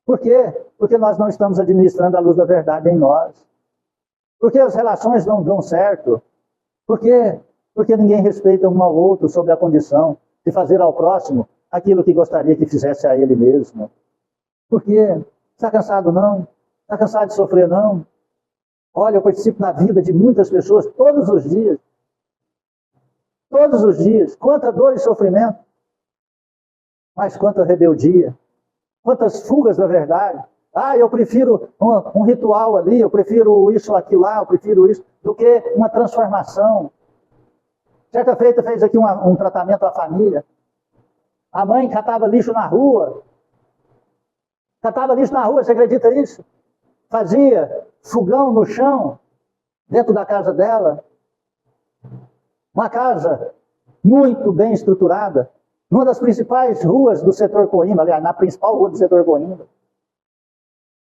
Por quê? Porque nós não estamos administrando a luz da verdade em nós. Porque as relações não dão certo. Por quê? Porque ninguém respeita um ao outro sob a condição de fazer ao próximo aquilo que gostaria que fizesse a ele mesmo. Por quê? Está cansado, não? Está cansado de sofrer, não? Olha, eu participo na vida de muitas pessoas todos os dias. Todos os dias. Quanta dor e sofrimento. Mas quanta rebeldia. Quantas fugas da verdade. Ah, eu prefiro um ritual ali, eu prefiro isso, aquilo lá, eu prefiro isso, do que uma transformação. Certa feita fez aqui um tratamento à família. A mãe catava lixo na rua. Catava lixo na rua, você acredita nisso? Fazia fogão no chão, dentro da casa dela. Uma casa muito bem estruturada, numa das principais ruas do setor Coimbra, aliás, na principal rua do setor Coimbra.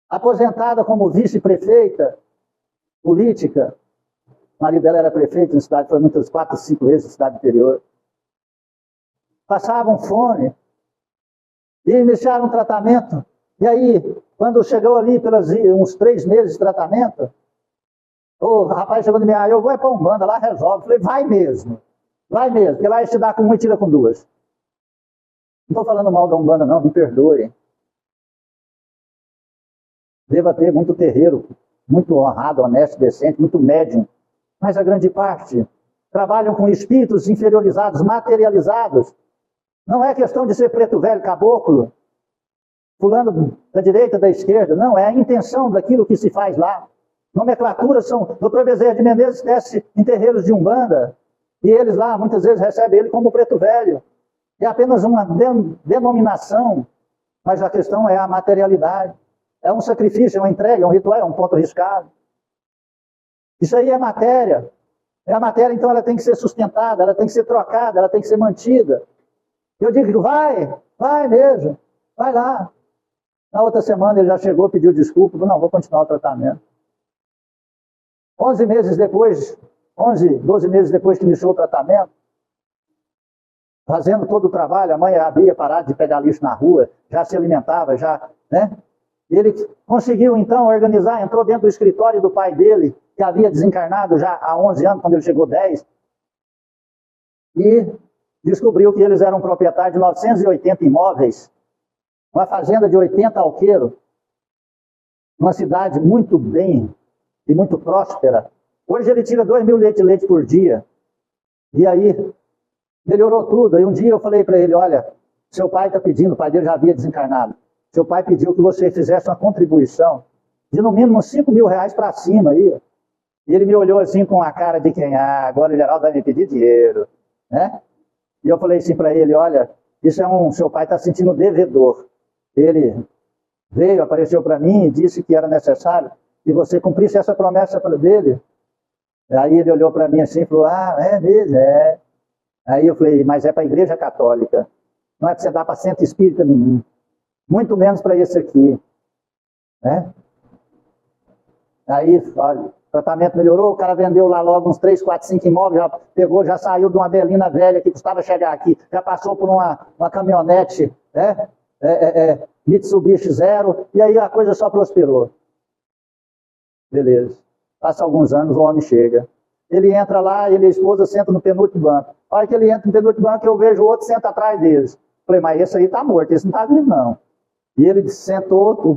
Aposentada como vice-prefeita política. O marido dela era prefeito na cidade, foi muitas 4, 5 vezes na cidade interior. Passavam fome e iniciaram um tratamento. E aí, quando chegou ali pelos uns 3 meses de tratamento, o rapaz chegou de mim, eu vou para Umbanda, lá resolve. Eu falei, vai mesmo, porque lá se dá com uma e tira com duas. Não estou falando mal da Umbanda não, me perdoe. Deva ter muito terreiro, muito honrado, honesto, decente, muito médium. Mas a grande parte trabalham com espíritos inferiorizados, materializados. Não é questão de ser preto velho, caboclo, fulano da direita, da esquerda. Não, é a intenção daquilo que se faz lá. Nomenclaturas são... Dr. Bezerra de Menezes desce em terreiros de Umbanda, e eles lá, muitas vezes, recebem ele como preto velho. É apenas uma denominação, mas a questão é a materialidade. É um sacrifício, é uma entrega, é um ritual, é um ponto arriscado. Isso aí é matéria. É a matéria, então ela tem que ser sustentada, ela tem que ser trocada, ela tem que ser mantida. Eu digo, vai mesmo, vai lá. Na outra semana ele já chegou, pediu desculpa, não, vou continuar o tratamento. 11 meses depois, 12 meses depois que iniciou o tratamento, fazendo todo o trabalho, a mãe havia parado de pegar lixo na rua, já se alimentava, já, né? Ele conseguiu então organizar, entrou dentro do escritório do pai dele, que havia desencarnado já há 11 anos, quando ele chegou 10, e descobriu que eles eram proprietários de 980 imóveis, uma fazenda de 80 alqueiros, uma cidade muito bem e muito próspera. Hoje ele tira 2.000 litros de leite por dia. E aí, melhorou tudo. Aí um dia eu falei para ele, olha, seu pai está pedindo, o pai dele já havia desencarnado, seu pai pediu que você fizesse uma contribuição de no mínimo 5 mil reais para cima aí. E ele me olhou assim com a cara de quem, agora o Geraldo vai me pedir dinheiro, né? E eu falei assim para ele, olha, isso é seu pai está sentindo devedor. Ele veio, apareceu para mim e disse que era necessário que você cumprisse essa promessa dele. Aí ele olhou para mim assim e falou, é mesmo, é. Aí eu falei, mas é para a Igreja Católica, não é para você dar para centro espírita nenhum, muito menos para esse aqui, né? Aí, olha, o tratamento melhorou, o cara vendeu lá logo uns 3, 4, 5 imóveis, já pegou, já saiu de uma berlina velha que custava chegar aqui, já passou por uma caminhonete, né? Mitsubishi Zero, e aí a coisa só prosperou. Beleza. Passa alguns anos, o homem chega. Ele entra lá, ele e a esposa sentam no penúltimo banco. A hora que ele entra no penúltimo banco, eu vejo o outro senta atrás deles. Falei, mas esse aí está morto, esse não está vivo não. E ele sentou, o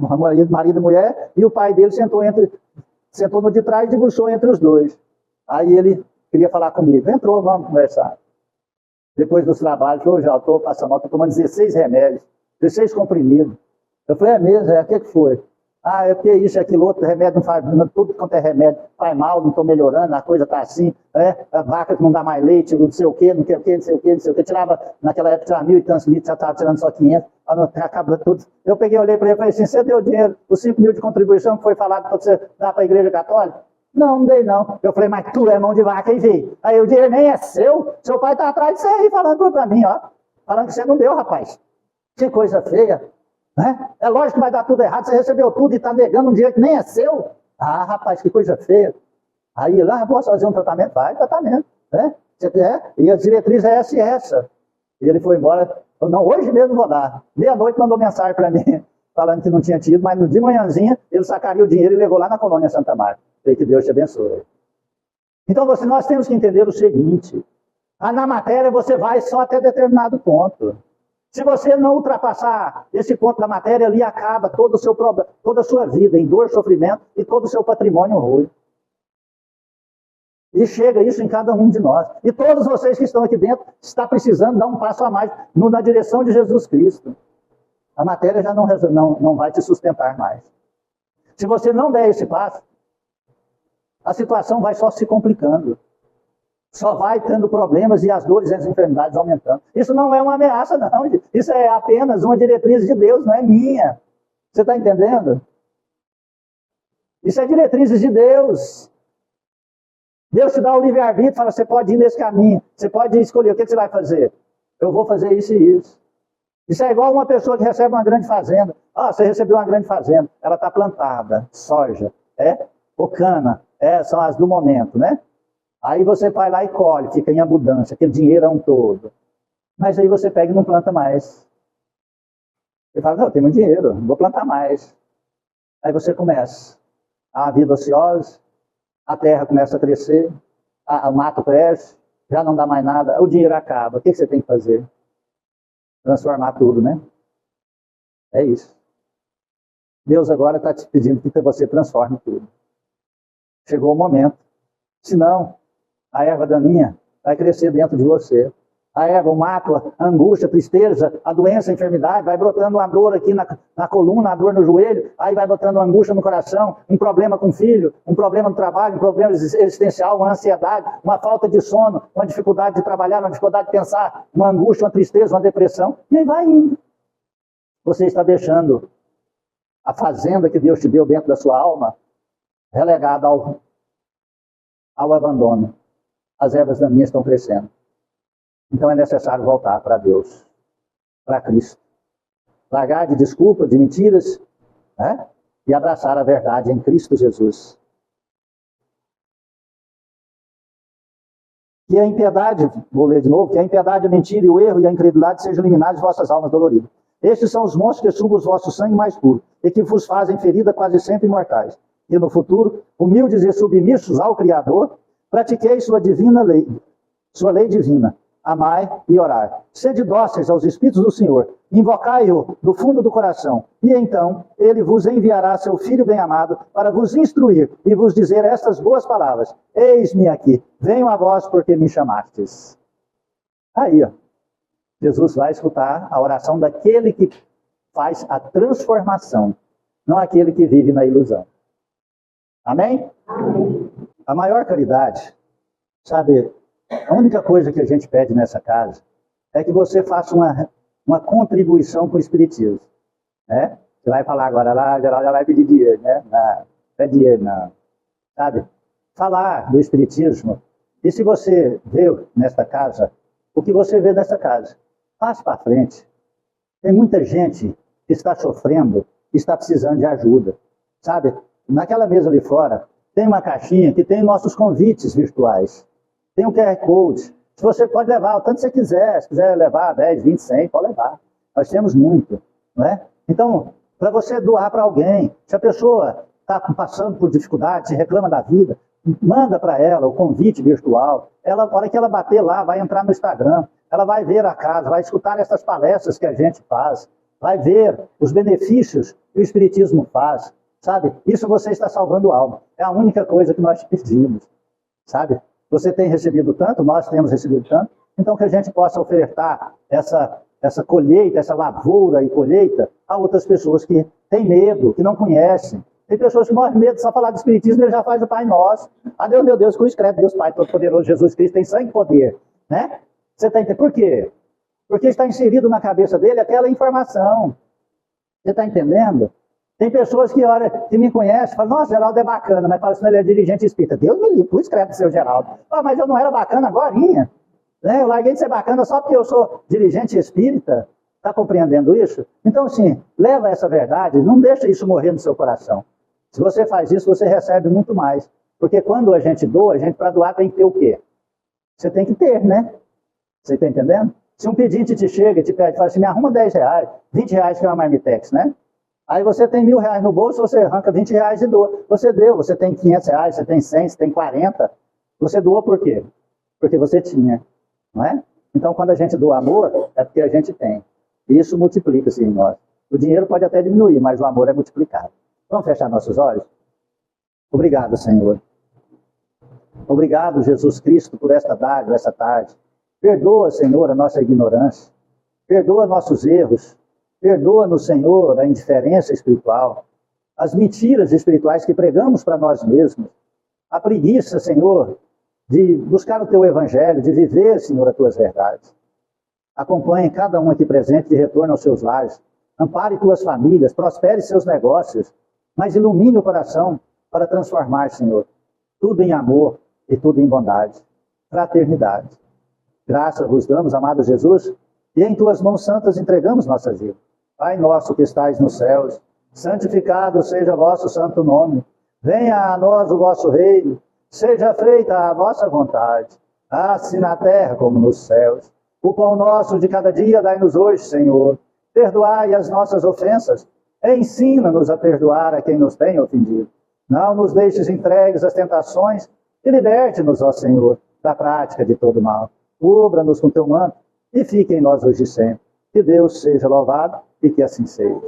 marido e mulher, e o pai dele sentou no de trás e debruçou entre os dois. Aí ele queria falar comigo. Entrou, vamos conversar. Depois dos trabalhos, eu já estou passando mal, estou tomando 16 remédios, 16 comprimidos. Eu falei, é mesmo? O que foi? É porque isso, aquilo, outro remédio não faz, tudo quanto é remédio faz mal, não estou melhorando, a coisa está assim, a vaca que não dá mais leite, não sei o quê, não sei o quê, não sei o quê, não sei o quê. Tirava, naquela época, tirava 1.000 e tantos litros, já estava tirando só 500, acaba tudo. Eu peguei, olhei para ele e falei assim, você deu dinheiro, os 5 mil de contribuição que foi falado para você dar para a Igreja Católica? Não dei não. Eu falei, mas tu é mão de vaca, hein, filho? Aí o dinheiro nem é seu pai está atrás de você aí, falando para mim, ó, falando que você não deu, rapaz. Que coisa feia. Né? É lógico que vai dar tudo errado, você recebeu tudo e está negando um dinheiro que nem é seu. Rapaz, que coisa feia. Aí lá, posso fazer um tratamento? Vai, tratamento. Né? E a diretriz é essa. E ele foi embora. Falou, não, hoje mesmo vou dar. Meia-noite mandou mensagem para mim, falando que não tinha tido, mas de manhãzinha ele sacaria o dinheiro e levou lá na colônia Santa Marta. Falei, que Deus te abençoe. Então nós temos que entender o seguinte. Na matéria você vai só até determinado ponto. Se você não ultrapassar esse ponto da matéria, ali acaba todo o seu problema, toda a sua vida em dor, sofrimento e todo o seu patrimônio ruim. E chega isso em cada um de nós. E todos vocês que estão aqui dentro estão precisando dar um passo a mais na direção de Jesus Cristo. A matéria já não vai te sustentar mais. Se você não der esse passo, a situação vai só se complicando. Só vai tendo problemas e as dores e as enfermidades aumentando. Isso não é uma ameaça, não. Isso é apenas uma diretriz de Deus, não é minha. Você está entendendo? Isso é diretrizes de Deus. Deus te dá o livre-arbítrio e fala, você pode ir nesse caminho. Você pode escolher o que você vai fazer. Eu vou fazer isso e isso. Isso é igual uma pessoa que recebe uma grande fazenda. Ah, você recebeu uma grande fazenda. Ela está plantada, soja, ou cana. São as do momento, né? Aí você vai lá e colhe, fica em abundância, aquele dinheiro é um todo. Mas aí você pega e não planta mais. Você fala, não, eu tenho muito dinheiro, não vou plantar mais. Aí você começa. A vida ociosa, a terra começa a crescer, o mato cresce, já não dá mais nada, o dinheiro acaba. O que você tem que fazer? Transformar tudo, né? É isso. Deus agora está te pedindo que você transforme tudo. Chegou o momento. Senão, a erva daninha vai crescer dentro de você. A erva, o mato, a angústia, a tristeza, a doença, a enfermidade, vai brotando uma dor aqui na coluna, a dor no joelho, aí vai botando uma angústia no coração, um problema com o filho, um problema no trabalho, um problema existencial, uma ansiedade, uma falta de sono, uma dificuldade de trabalhar, uma dificuldade de pensar, uma angústia, uma tristeza, uma depressão, e aí vai indo. Você está deixando a fazenda que Deus te deu dentro da sua alma relegada ao abandono. As ervas daninhas estão crescendo. Então é necessário voltar para Deus, para Cristo. Largar de desculpas, de mentiras, né? E abraçar a verdade em Cristo Jesus. Que a impiedade, vou ler de novo, que a impiedade, a mentira e o erro e a incredulidade sejam eliminados de vossas almas doloridas. Estes são os monstros que sugam o vosso sangue mais puro e que vos fazem ferida quase sempre mortais. E no futuro, humildes e submissos ao Criador, pratiquei sua divina lei, sua lei divina. Amai e orai. Sede dóceis aos Espíritos do Senhor. Invocai-o do fundo do coração. E então ele vos enviará seu Filho bem-amado para vos instruir e vos dizer estas boas palavras. Eis-me aqui. Venho a vós porque me chamastes. Aí, ó. Jesus vai escutar a oração daquele que faz a transformação, não aquele que vive na ilusão. Amém? Amém. A maior caridade, sabe... A única coisa que a gente pede nessa casa é que você faça uma contribuição com o Espiritismo. Né? Você vai falar agora lá, geral já vai pedir dinheiro, né? Não é dinheiro, não. Sabe? Falar do Espiritismo. E se você vê nesta casa, o que você vê nesta casa, passe para frente. Tem muita gente que está sofrendo, está precisando de ajuda. Sabe? Naquela mesa ali fora, tem uma caixinha que tem nossos convites virtuais. Tem um QR Code. Se você pode levar o tanto que você quiser. Se quiser levar 10, 20, 100, pode levar. Nós temos muito. Não é? Então, para você doar para alguém, se a pessoa está passando por dificuldade, se reclama da vida, manda para ela o convite virtual. Ela, na hora que ela bater lá, vai entrar no Instagram. Ela vai ver a casa, vai escutar essas palestras que a gente faz. Vai ver os benefícios que o Espiritismo faz. Sabe? Isso você está salvando alma. É a única coisa que nós pedimos. Sabe? Você tem recebido tanto, nós temos recebido tanto, então que a gente possa ofertar essa colheita, essa lavoura e colheita a outras pessoas que têm medo, que não conhecem. Tem pessoas que morrem de medo de só falar do Espiritismo e ele já faz o Pai Nosso. Ah, Deus, meu Deus, cruz credo, Deus Pai Todo-Poderoso, Jesus Cristo tem sangue e poder. Né? Você está entendendo? Por quê? Porque está inserido na cabeça dele aquela informação. Você está entendendo? Tem pessoas que me conhecem, falam, nossa, Geraldo é bacana, mas falam assim, ele é dirigente espírita. Deus me livre, cruz credo, seu Geraldo. Ah, mas eu não era bacana agorinha. Né? Eu larguei de ser bacana só porque eu sou dirigente espírita. Está compreendendo isso? Então, assim, leva essa verdade, não deixa isso morrer no seu coração. Se você faz isso, você recebe muito mais. Porque quando a gente doa, para doar tem que ter o quê? Você tem que ter, né? Você está entendendo? Se um pedinte te chega e te pede, fala assim, me arruma 10 reais, 20 reais que é uma marmitex, né? Aí você tem 1.000 reais no bolso, você arranca 20 reais e doa. Você deu, você tem 500 reais, você tem 100, você tem 40. Você doou por quê? Porque você tinha, não é? Então, quando a gente doa amor, é porque a gente tem. E isso multiplica-se em nós. O dinheiro pode até diminuir, mas o amor é multiplicado. Vamos fechar nossos olhos? Obrigado, Senhor. Obrigado, Jesus Cristo, por esta dádiva, essa tarde. Perdoa, Senhor, a nossa ignorância. Perdoa nossos erros. Perdoa-nos, Senhor, a indiferença espiritual, as mentiras espirituais que pregamos para nós mesmos, a preguiça, Senhor, de buscar o teu evangelho, de viver, Senhor, as tuas verdades. Acompanhe cada um aqui presente de retorno aos seus lares. Ampare tuas famílias, prospere seus negócios, mas ilumine o coração para transformar, Senhor, tudo em amor e tudo em bondade, fraternidade. Graças vos damos, amado Jesus, e em tuas mãos santas entregamos nossa vida. Pai nosso que estais nos céus, santificado seja vosso santo nome. Venha a nós o vosso reino, seja feita a vossa vontade, assim na terra como nos céus. O pão nosso de cada dia dai-nos hoje, Senhor. Perdoai as nossas ofensas, ensina-nos a perdoar a quem nos tem ofendido. Não nos deixes entregues às tentações e liberte-nos, ó Senhor, da prática de todo mal. Cubra-nos com teu manto e fique em nós hoje e sempre. Que Deus seja louvado e que assim seja.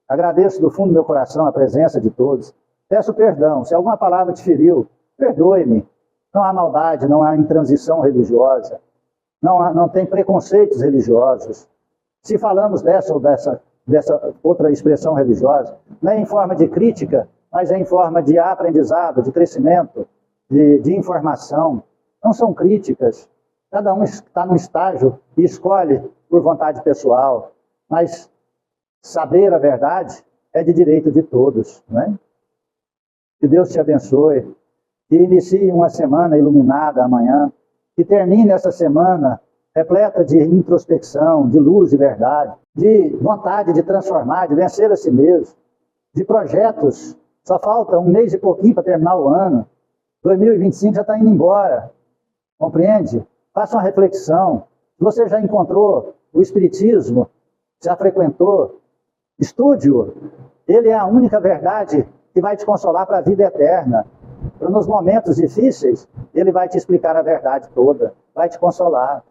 Agradeço do fundo do meu coração a presença de todos. Peço perdão, se alguma palavra te feriu, perdoe-me. Não há maldade, não há intransição religiosa, não tem preconceitos religiosos. Se falamos dessa ou dessa outra expressão religiosa, não é em forma de crítica, mas é em forma de aprendizado, de crescimento, de informação. Não são críticas. Cada um está num estágio e escolhe por vontade pessoal. Mas saber a verdade é de direito de todos, não é? Que Deus te abençoe. Que inicie uma semana iluminada amanhã. Que termine essa semana repleta de introspecção, de luz e verdade, de vontade de transformar, de vencer a si mesmo, de projetos. Só falta um mês e pouquinho para terminar o ano. 2025 já está indo embora. Compreende? Faça uma reflexão. Se você já encontrou o Espiritismo, já frequentou, estude-o. Ele é a única verdade que vai te consolar para a vida eterna. Nos momentos difíceis, ele vai te explicar a verdade toda, vai te consolar.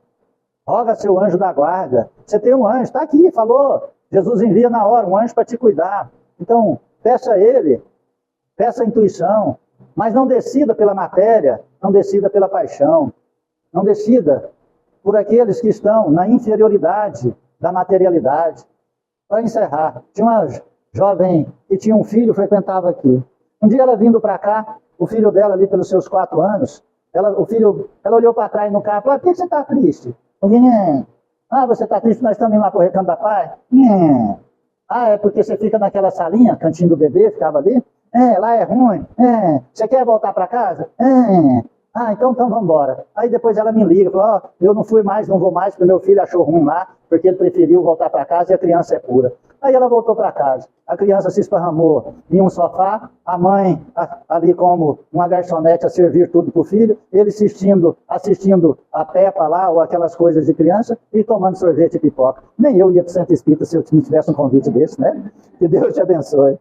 Roga seu anjo da guarda. Você tem um anjo, está aqui, falou. Jesus envia na hora um anjo para te cuidar. Então, peça a ele, peça a intuição, mas não decida pela matéria, não decida pela paixão, não decida por aqueles que estão na inferioridade da materialidade. Para encerrar, tinha uma jovem que tinha um filho, frequentava aqui. Um dia ela vindo para cá, o filho dela ali pelos seus 4 anos, ela olhou para trás no carro e falou: por que você está triste? Você está triste, nós estamos indo lá para o Recanto da Paz? É porque você fica naquela salinha, cantinho do bebê, ficava ali? Lá é ruim. Você quer voltar para casa? Então vamos embora. Aí depois ela me liga, falou: eu não fui mais, não vou mais, porque meu filho achou ruim lá, porque ele preferiu voltar para casa e a criança é pura. Aí ela voltou para casa. A criança se esparramou em um sofá, a mãe ali como uma garçonete a servir tudo para o filho, ele assistindo a Peppa lá, ou aquelas coisas de criança, e tomando sorvete e pipoca. Nem eu ia para o Centro Espírita se eu tivesse um convite desse, né? Que Deus te abençoe.